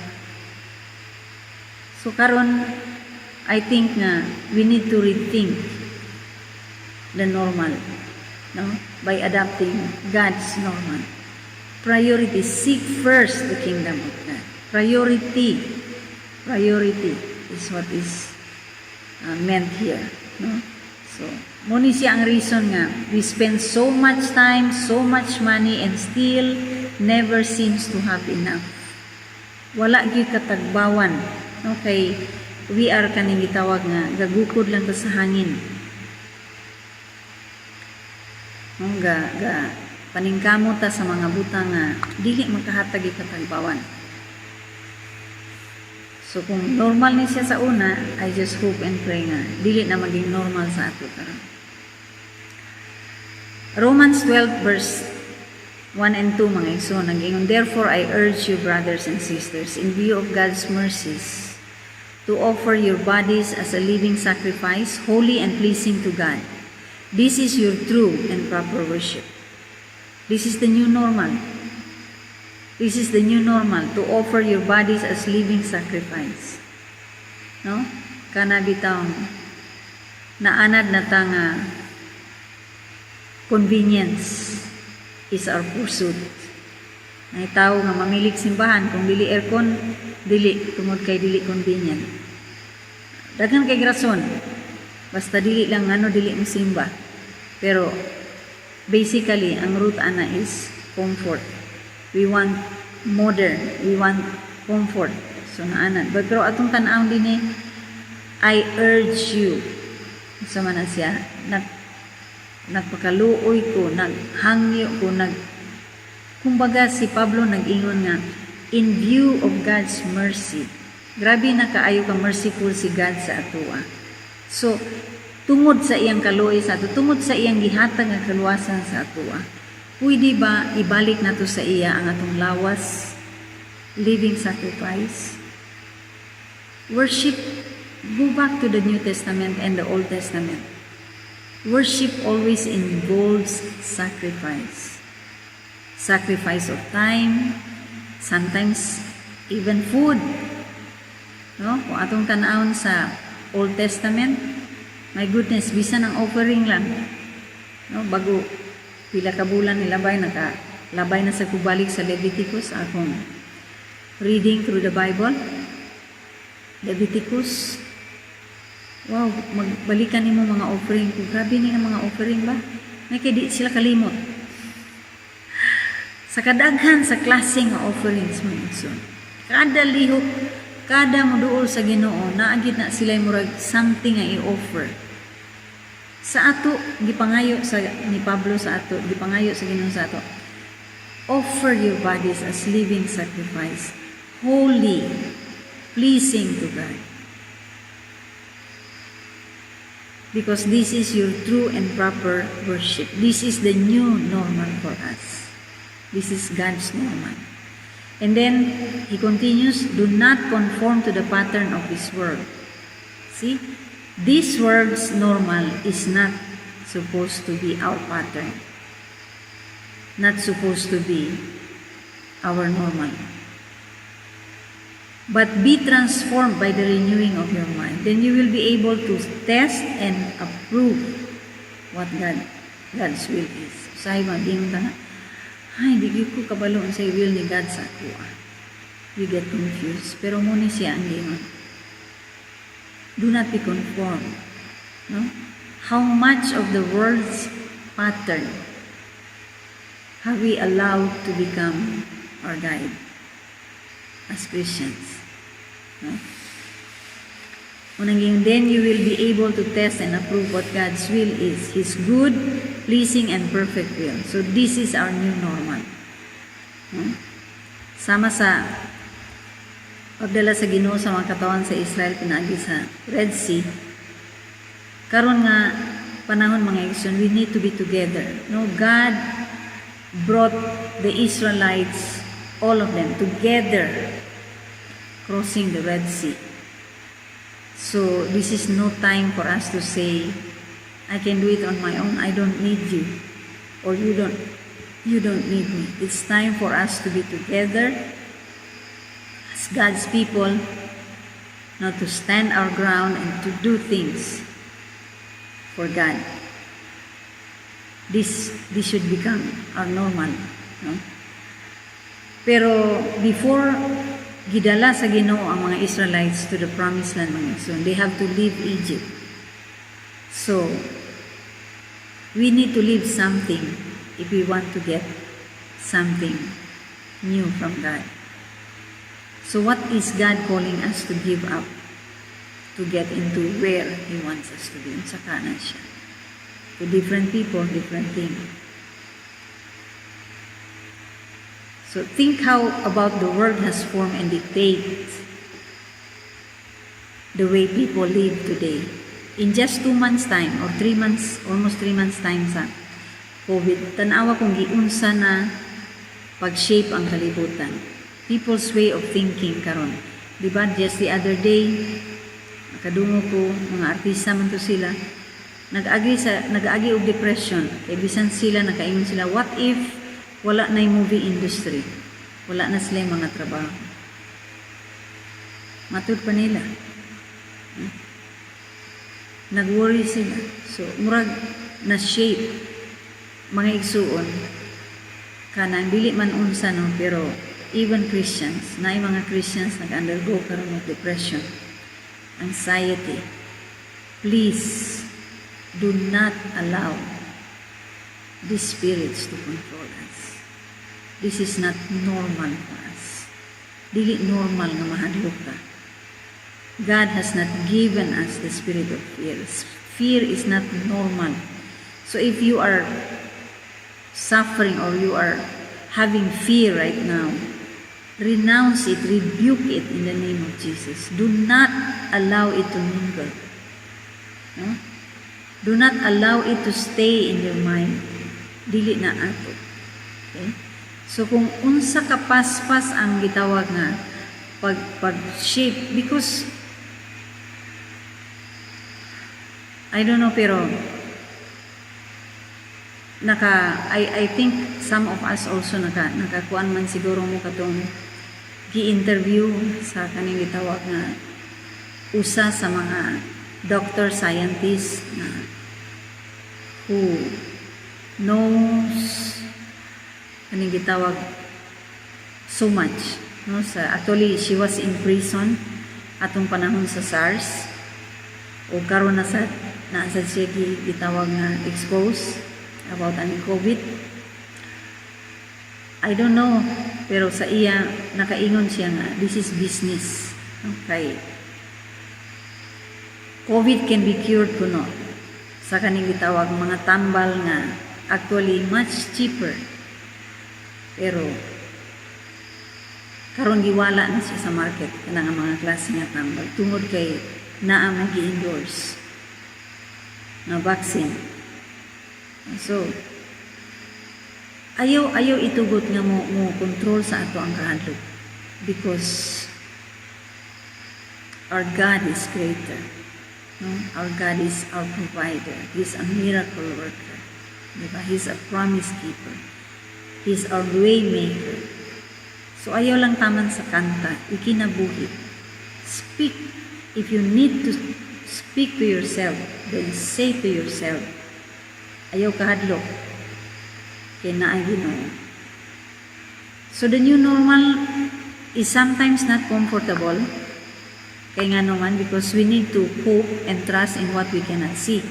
So karon I think nga we need to rethink the normal, no? By adapting God's normal. Priority, seek first the kingdom of God. Priority is what is meant here, no? So, muna siya ang reason nga we spend so much time, so much money, and still never seems to have enough. Wala gyud katagbawan, no? Kay we are kaning gitawag nga gagukod lang ta sa hangin. No, paningkamot ta sa mga butang nga dili makahatag katagbawan. So kung normal ni siya sa una, I just hope and pray nga dili na maging normal sa ato karon. Romans 12 verse 1 and 2 mga igsoon nag-ingon, therefore I urge you brothers and sisters in view of God's mercies to offer your bodies as a living sacrifice, holy and pleasing to God. This is your true and proper worship. This is the new normal. This is the new normal, to offer your bodies as living sacrifice. No? Kana bitaw naanad na tanga convenience is our pursuit. Ay tao nga mamilig simbahan kung dili aircon, dili tungod kay dili convenient. Daghan kay rason. Basta dili lang dili mo simba. Pero basically ang root ana is comfort. We want modern, we want comfort. So naanad. But pero atong tan-aw dinhi, I urge you. Sa man siya, nagpakaluoy ko, naghangyo ko, kumbaga si Pablo nag-ingon nga, in view of God's mercy. Grabe na kaayo ka merciful si God sa atoa. So, tungod sa iyang kaluoy sa ato, tungod sa iyang gihatag nga kaluwasan sa atoa, pwede ba ibalik nato sa iya ang atong lawas, living sacrifice? Worship, go back to the New Testament and the Old Testament. Worship always involves sacrifice. Sacrifice of time, sometimes even food. No? Kung atong tanawon sa Old Testament, my goodness, bisan ang offering lang. No? Bago pila ka bulan nilabay, nakalabay na sa kubalik sa Leviticus, akong reading through the Bible. Leviticus, wow, magbalikan nimo mga offering. Kung grabe ni mga offering ba? May kaya di sila kalimot. Sa kadaghan sa klaseng nga offerings mo so, kada lihok, kada moduol sa Ginoo, naagid na sila murag something nga i-offer. Sa ato, gipangayo sa ni Pablo sa ato, gipangayo sa Ginoo sa ato. Offer your bodies as living sacrifice, holy, pleasing to God. Because this is your true and proper worship. This is the new normal for us. This is God's normal. And then, he continues, do not conform to the pattern of this world. See? This world's normal is not supposed to be our pattern. Not supposed to be our normal. But be transformed by the renewing of your mind. Then you will be able to test and approve what God's will is. Say maging ta, ay, di ko kabaloon sa will ni God sa ako. You get confused. Pero muna siya ang gingon. Do not be conformed. No? How much of the world's pattern have we allowed to become our guide as Christians? No? Then you will be able to test and approve what God's will is, His good, pleasing, and perfect will. So this is our new normal. No? Sama sa pagdala sa Ginoo sa mga katawan sa Israel pinaagi sa Red Sea, karon nga panahon mga igsoon, we need to be together. No, God brought the Israelites, all of them, together, crossing the Red Sea. So this is no time for us to say, I can do it on my own, I don't need you. or you don't need me. It's time for us to be together as God's people, not to stand our ground and to do things for God. This should become our normal, no? Pero before gidala sa Ginoo ang mga Israelites to the promised land, mga igsoon, they have to leave Egypt. So we need to leave something if we want to get something new from God. So what is God calling us to give up to get into where He wants us to be? Saka na siya. To different people, different things. So think how about the world has formed and dictates the way people live today. In just 2 months time or 3 months, almost 3 months time sa COVID, tanawa kung giunsa na pag-shape ang kalibutan. People's way of thinking karon. Diba, just the other day, nakadungo ko, mga artista man to sila, nag-agi og depression. Kaya bisan sila, nakaingon sila, what if wala na yung movie industry? Wala na sila yung mga trabaho. Matud pa nila. Nag-worry sila. So, murag na shape mga igsuon kanang dili man unsa, no, pero even Christians, na yung mga Christians nag-undergo karon ng depression, anxiety. Please do not allow these spirits to control us. This is not normal for us. Dili normal nga mahadlok ka. God has not given us the spirit of fear. Fear is not normal. So if you are suffering or you are having fear right now, renounce it, rebuke it in the name of Jesus. Do not allow it to mingle. No? Do not allow it to stay in your mind. Dili na ato. Okay? So kung unsa kapaspas ang gitawag nga pag-shape, because I don't know, pero I think some of us also nakakuan man siguro mo katong gi-interview sa kaning gitawag nga usa sa mga doctor scientist na who knows kaning gitawag so much, no? Actually she was in prison atong panahon sa SARS, o karon na sa siya gitawag na exposed about ang COVID. I don't know, pero sa iya nakaingon siya nga this is business. Okay, COVID can be cured kuno sa kaning gitawag mga tambal nga actually much cheaper, pero karon giwala na siya sa market kanang mga klase nga tambal tungod kay naa magi-endorse na vaccine. So ayaw itugot nga mo control sa ato ang kahadlok, because our God is greater, no? Our God is our provider. He's a miracle worker, diba? He's a promise keeper. He's our way maker. So ayaw lang taman sa kanta, ikinabuhi. Speak. If you need to speak to yourself, then say to yourself, ayaw kahadlok, kaya naay Ginoo. So the new normal is sometimes not comfortable, kaya nga naman, because we need to hope and trust in what we cannot see.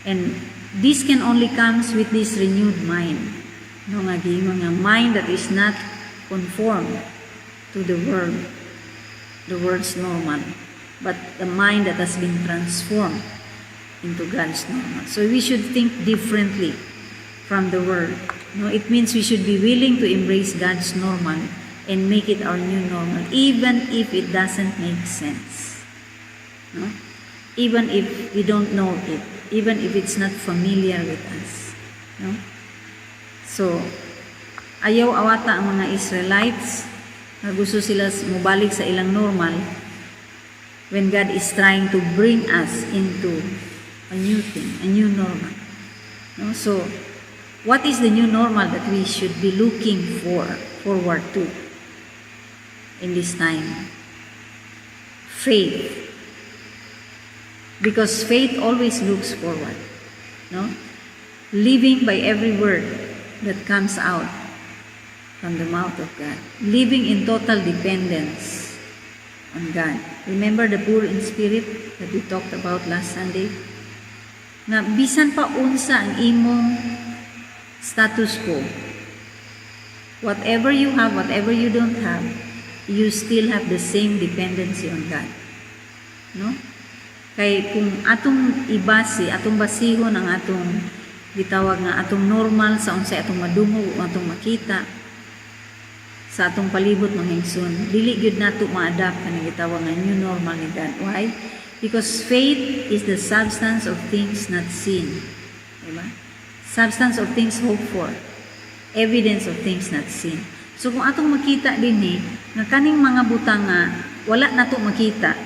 And this can only comes with this renewed mind. No nga giingon nga mind that is not conformed to the world's normal, but the mind that has been transformed into God's normal. So we should think differently from the world. No, it means we should be willing to embrace God's normal and make it our new normal, even if it doesn't make sense. No? Even if we don't know it, even if it's not familiar with us. No? So, ayaw awata ang mga Israelites na gusto sila mubalik sa ilang normal when God is trying to bring us into a new thing, a new normal. No? So, What is the new normal that we should be looking forward to in this time? Faith. Because faith always looks forward. No? Living by every word that comes out from the mouth of God. Living in total dependence on God. Remember the poor in spirit that we talked about last Sunday? Na bisan pa unsa ang imong status quo. Whatever you have, whatever you don't have, you still have the same dependency on God. No? Kay kung atong ibase, atong basihon ang atong gitawag nga atong normal sa unsay atong madungog o atong makita sa atong palibot mga igsoon, dili gyud nato ma-adapt kanang gitawag nga new normal ni God. Why? Because faith is the substance of things not seen. Diba? Substance of things hoped for. Evidence of things not seen. So kung atong makita din nga kaning mga butang nga wala nato makita,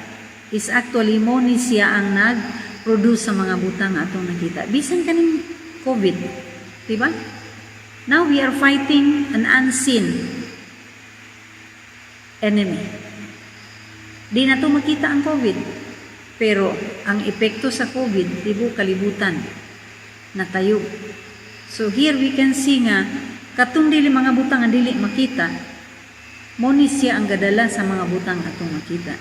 is actually mo ni siya ang nag-produce sa mga butang nga atong nakita. Bisan kaning COVID. Diba? Now we are fighting an unseen enemy. Di na to makita ang COVID. Pero ang epekto sa COVID, tibo kalibutan na tayo. So here we can see nga katong dili mga butang nga dili makita, mo ni siya ang gadala sa mga butang atong makita.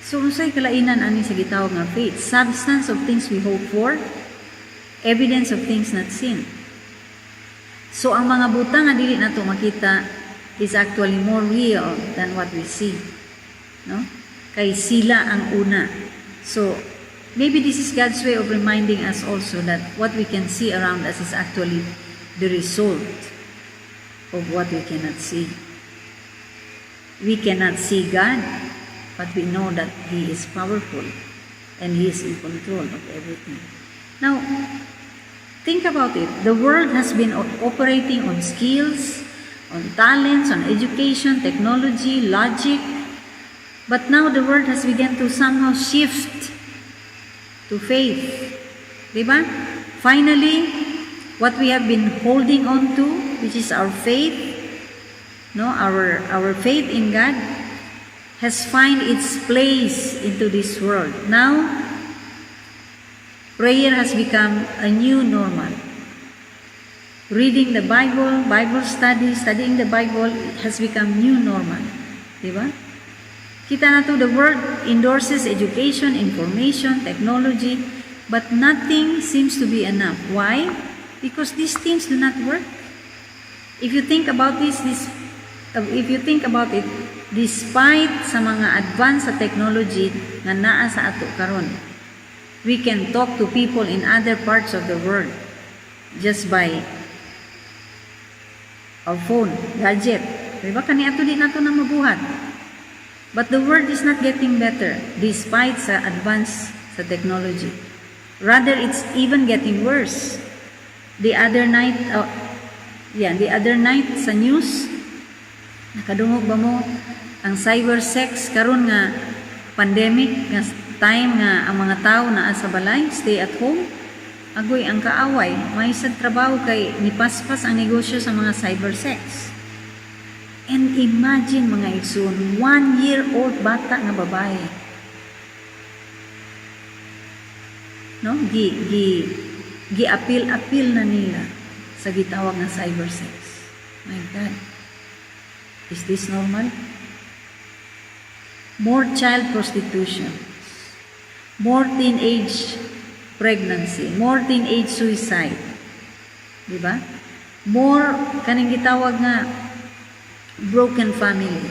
So unsay kalainan ani sa gitawag nga faith? Substance of things we hope for, evidence of things not seen. So ang mga butang nga dili nato makita is actually more real than what we see. No? Kay sila ang una. So, maybe this is God's way of reminding us also that what we can see around us is actually the result of what we cannot see. We cannot see God, but we know that He is powerful and He is in control of everything. Now, think about it. The world has been operating on skills, on talents, on education, technology, logic, but now the world has begun to somehow shift to faith. Diba? Finally, what we have been holding on to, which is our faith, no, our faith in God, has find its place into this world. Now, prayer has become a new normal. Reading the Bible, Bible study, studying the Bible has become new normal. Diba? Kita na to, the world endorses education, information, technology, but nothing seems to be enough. Why? Because these things do not work. If you think about it, despite sa mga advanced sa technology nga naa sa ato karon, we can talk to people in other parts of the world just by our phone, gadget. Diba? Kani ato di nato na mabuhat. But the world is not getting better despite sa advance sa technology. Rather, it's even getting worse. The other night sa news, nakadungog ba mo ang cyber sex karon nga pandemic nga time nga ang mga tao naa sa balay, stay at home. Agoy ang kaaway, may sad trabaho kay nipaspas ang negosyo sa mga cyber sex. And imagine mga igsoon, 1-year-old bata nga babae. No? Gi-appeal na nila sa gitawag na cyber sex. My God. Is this normal? More child prostitution. More teenage pregnancy. More teenage suicide. Diba? More kaning gitawag nga broken family.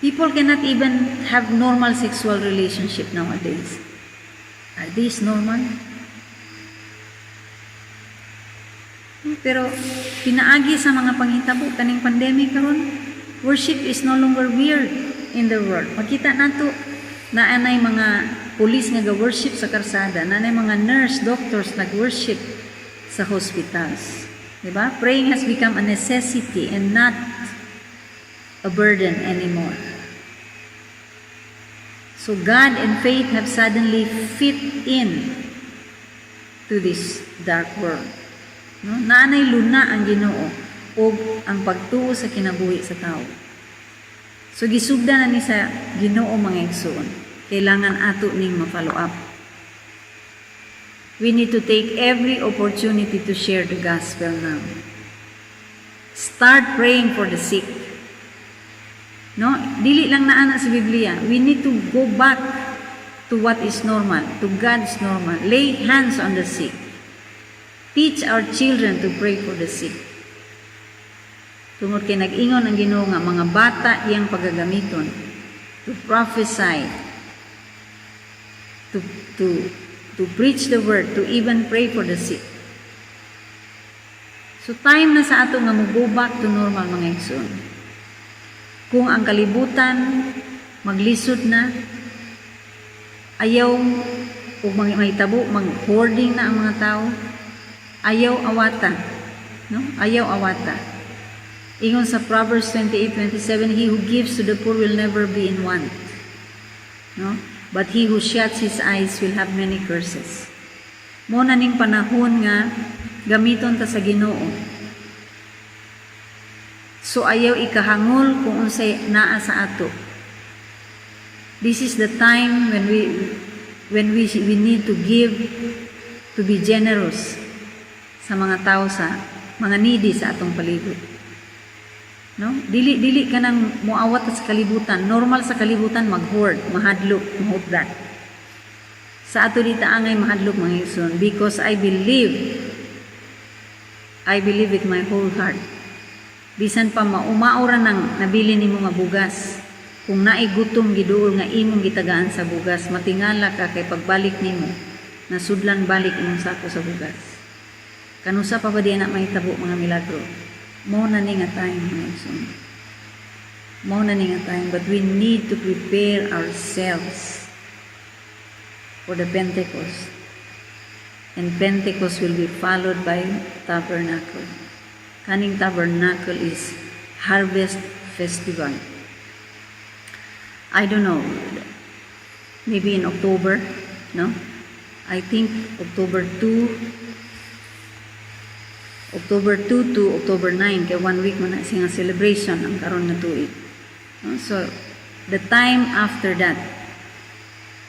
People cannot even have normal sexual relationship nowadays. Are these normal? Pero pinaagi sa mga panghitabo kaning pandemic karon, worship is no longer weird in the world. Makita nato na anay mga pulis nga ga-worship sa karsada, na anay mga nurse, doctors nag-worship sa hospitals. Diba? Praying has become a necessity and not a burden anymore. So God and faith have suddenly fit in to this dark world. No? Naanay luna ang Ginoo o ang pagtuo sa kinabuhi sa tao. So gisugda na ni sa Ginoo mga igsoon. Kailangan ato ning ma-follow up. We need to take every opportunity to share the gospel now. Start praying for the sick. No? Dili lang naana sa Biblia. We need to go back to what is normal, to God's normal. Lay hands on the sick. Teach our children to pray for the sick. Tungod kay nag-ingon ang Ginoo nga mga bata iyang pagagamiton to prophesy, to preach the word, to even pray for the sick. So time na sa ato nga mo-go back to normal mga igsoon. Kung ang kalibutan maglisod na, ayaw o mahitabo, mag-hoarding na ang mga tao, ayaw awata. No? Ayaw awata. Ingon sa Proverbs 28:27, he who gives to the poor will never be in want. No? But he who shuts his eyes will have many curses. Mo na ning panahon nga gamiton ta sa Ginoo. So ayaw ikahangol kung unsay naa sa ato. This is the time when we need to give, to be generous sa mga tao, sa mga needy sa atong palibot. No? Dili ka nang muawat sa kalibutan. Normal sa kalibutan mag-hoard, mahadlok, mahutdat. Sa ato dita angay mahadlok mga igsoon, because I believe with my whole heart. Bisan pa maumaura nang nabili nimo nga bugas. Kung naay gutom giduol nga imong gitagaan sa bugas, matingala ka kay pagbalik nimo, nasudlan balik imong sako sa bugas. Kanusa pa ba di na mahitabo mga milagro? Mo na ni nga time mga igsoon. Mo na ni nga time, but we need to prepare ourselves for the Pentecost. And Pentecost will be followed by Tabernacle. Kaning Tabernacle is Harvest Festival. I don't know, maybe in October, no? I think October 2 to October 9, kaya 1 week man na siya celebration ang karon nga tuig. No? So, the time after that,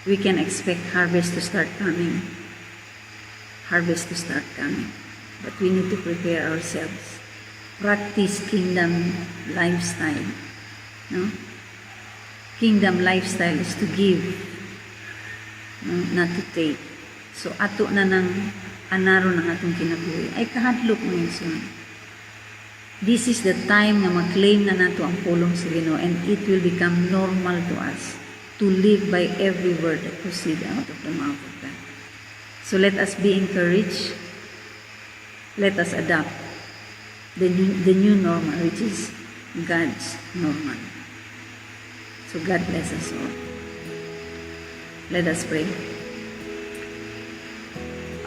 we can expect harvest to start coming. Harvest to start coming. But we need to prepare ourselves. Practice kingdom lifestyle. No? Kingdom lifestyle is to give, no? Not to take. So, ato na ng anaro ng atong kinabuhi ay kahadlok mga igsoon. This is the time na mag-claim na nato ang pulong sa Ginoo, and it will become normal to us to live by every word that proceed out of the mouth of God. So let us be encouraged. Let us adopt the new normal, which is God's normal. So God bless us all. Let us pray.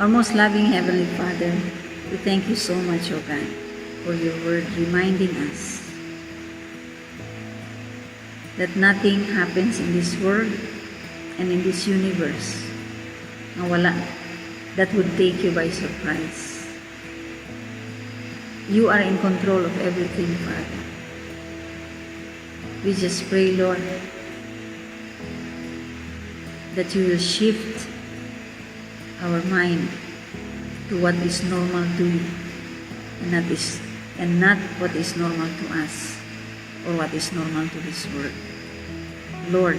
Our most loving Heavenly Father, we thank you so much, O God, for your word reminding us that nothing happens in this world and in this universe na wala, that would take you by surprise. You are in control of everything, Father. We just pray, Lord, that you will shift our mind to what is normal to you, and not what is normal to us or what is normal to this world. Lord,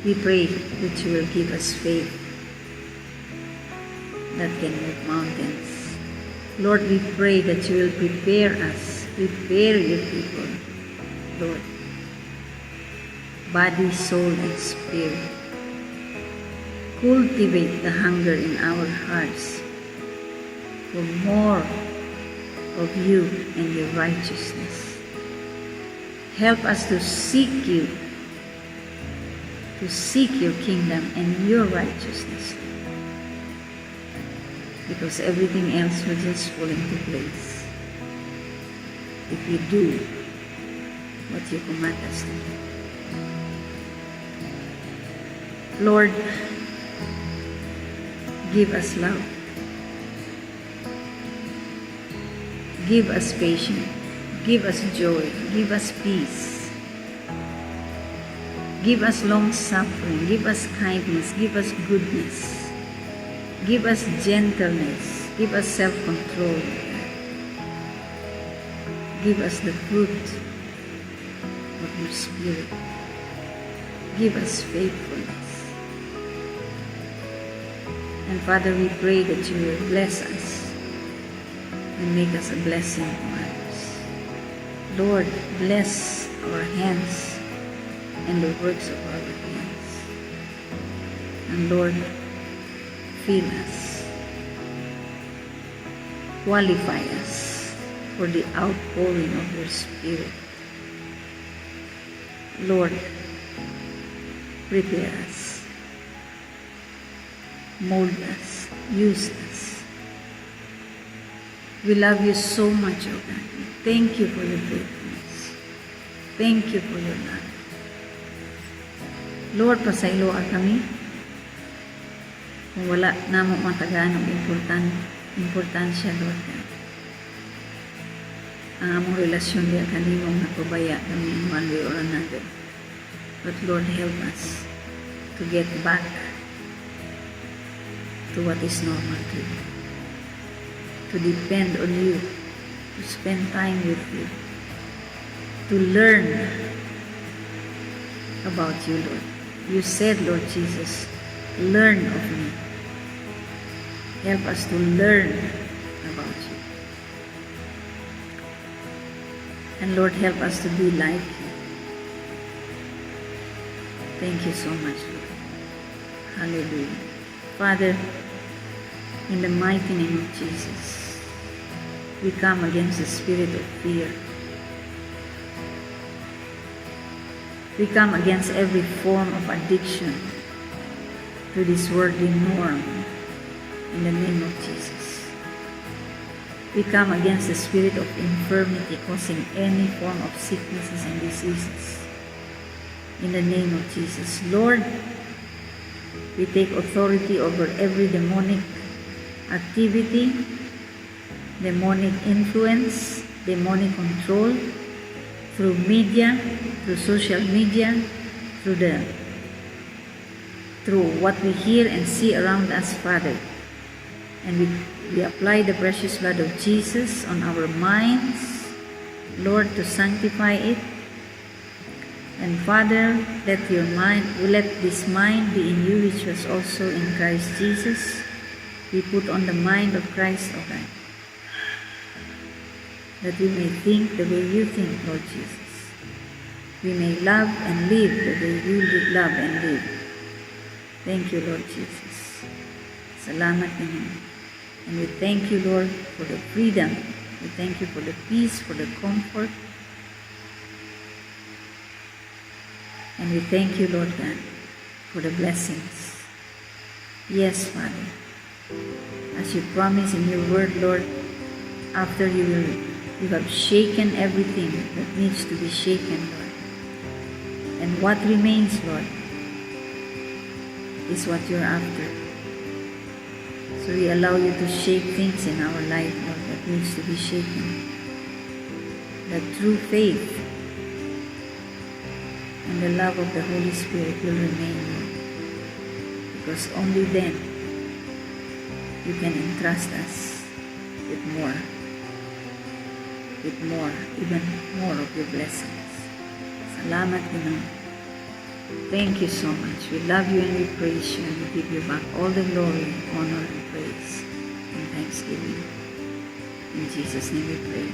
we pray that you will give us faith that can move mountains. Lord, we pray that you will prepare us, prepare your people, Lord, body, soul, and spirit. Cultivate the hunger in our hearts for more of you and your righteousness. Help us to seek you, to seek your kingdom and your righteousness, because everything else will just fall into place if we do what you command us to do. Give us love. Give us patience. Give us joy. Give us peace. Give us long suffering. Give us kindness. Give us goodness. Give us gentleness. Give us self-control. Give us the fruit of your Spirit. Give us faithfulness. And Father, we pray that you will bless us and make us a blessing to others. Lord, bless our hands and the works of our hands. And Lord, fill us. Qualify us for the outpouring of your Spirit. Lord, prepare us. Mold us. Use us. We love you so much, O God. Thank you for your faithfulness. Thank you for your love. Lord, pasayloan kami. Kung wala na mo matagaan ng importansya, Lord God. Ang among relasyon diya kanimong napabaya kami in one way or another. But Lord, help us to get back to what is normal to you. To depend on you. To spend time with you. To learn about you, Lord. You said, Lord Jesus, learn of me. Help us to learn about you. And Lord, help us to be like you. Thank you so much, Lord. Hallelujah. Father, in the mighty name of Jesus, we come against the spirit of fear. We come against every form of addiction to this worldly norm in the name of Jesus. We come against the spirit of infirmity causing any form of sicknesses and diseases in the name of Jesus. Lord, we take authority over every demonic activity, demonic influence, demonic control through media, through social media, through what we hear and see around us, Father. And we apply the precious blood of Jesus on our minds, Lord, to sanctify it. And Father, let this mind be in you, which was also in Christ Jesus. We put on the mind of Christ, O God, that we may think the way you think, Lord Jesus. We may love and live the way you love and live. Thank you, Lord Jesus. Salamat Panginoon. And we thank you, Lord, for the freedom. We thank you for the peace, for the comfort. And we thank you, Lord God, for the blessings. Yes, Father. As you promise in your word, Lord, after you have shaken everything that needs to be shaken, Lord. And what remains, Lord, is what you're after. So we allow you to shake things in our life, Lord, that needs to be shaken. That true faith and the love of the Holy Spirit will remain, Lord. Because only then you can entrust us with more, even more of your blessings. Salamat, Panginoon. Thank you so much. We love you and we praise you and we give you back all the glory, honor, and praise and thanksgiving. In Jesus' name we pray.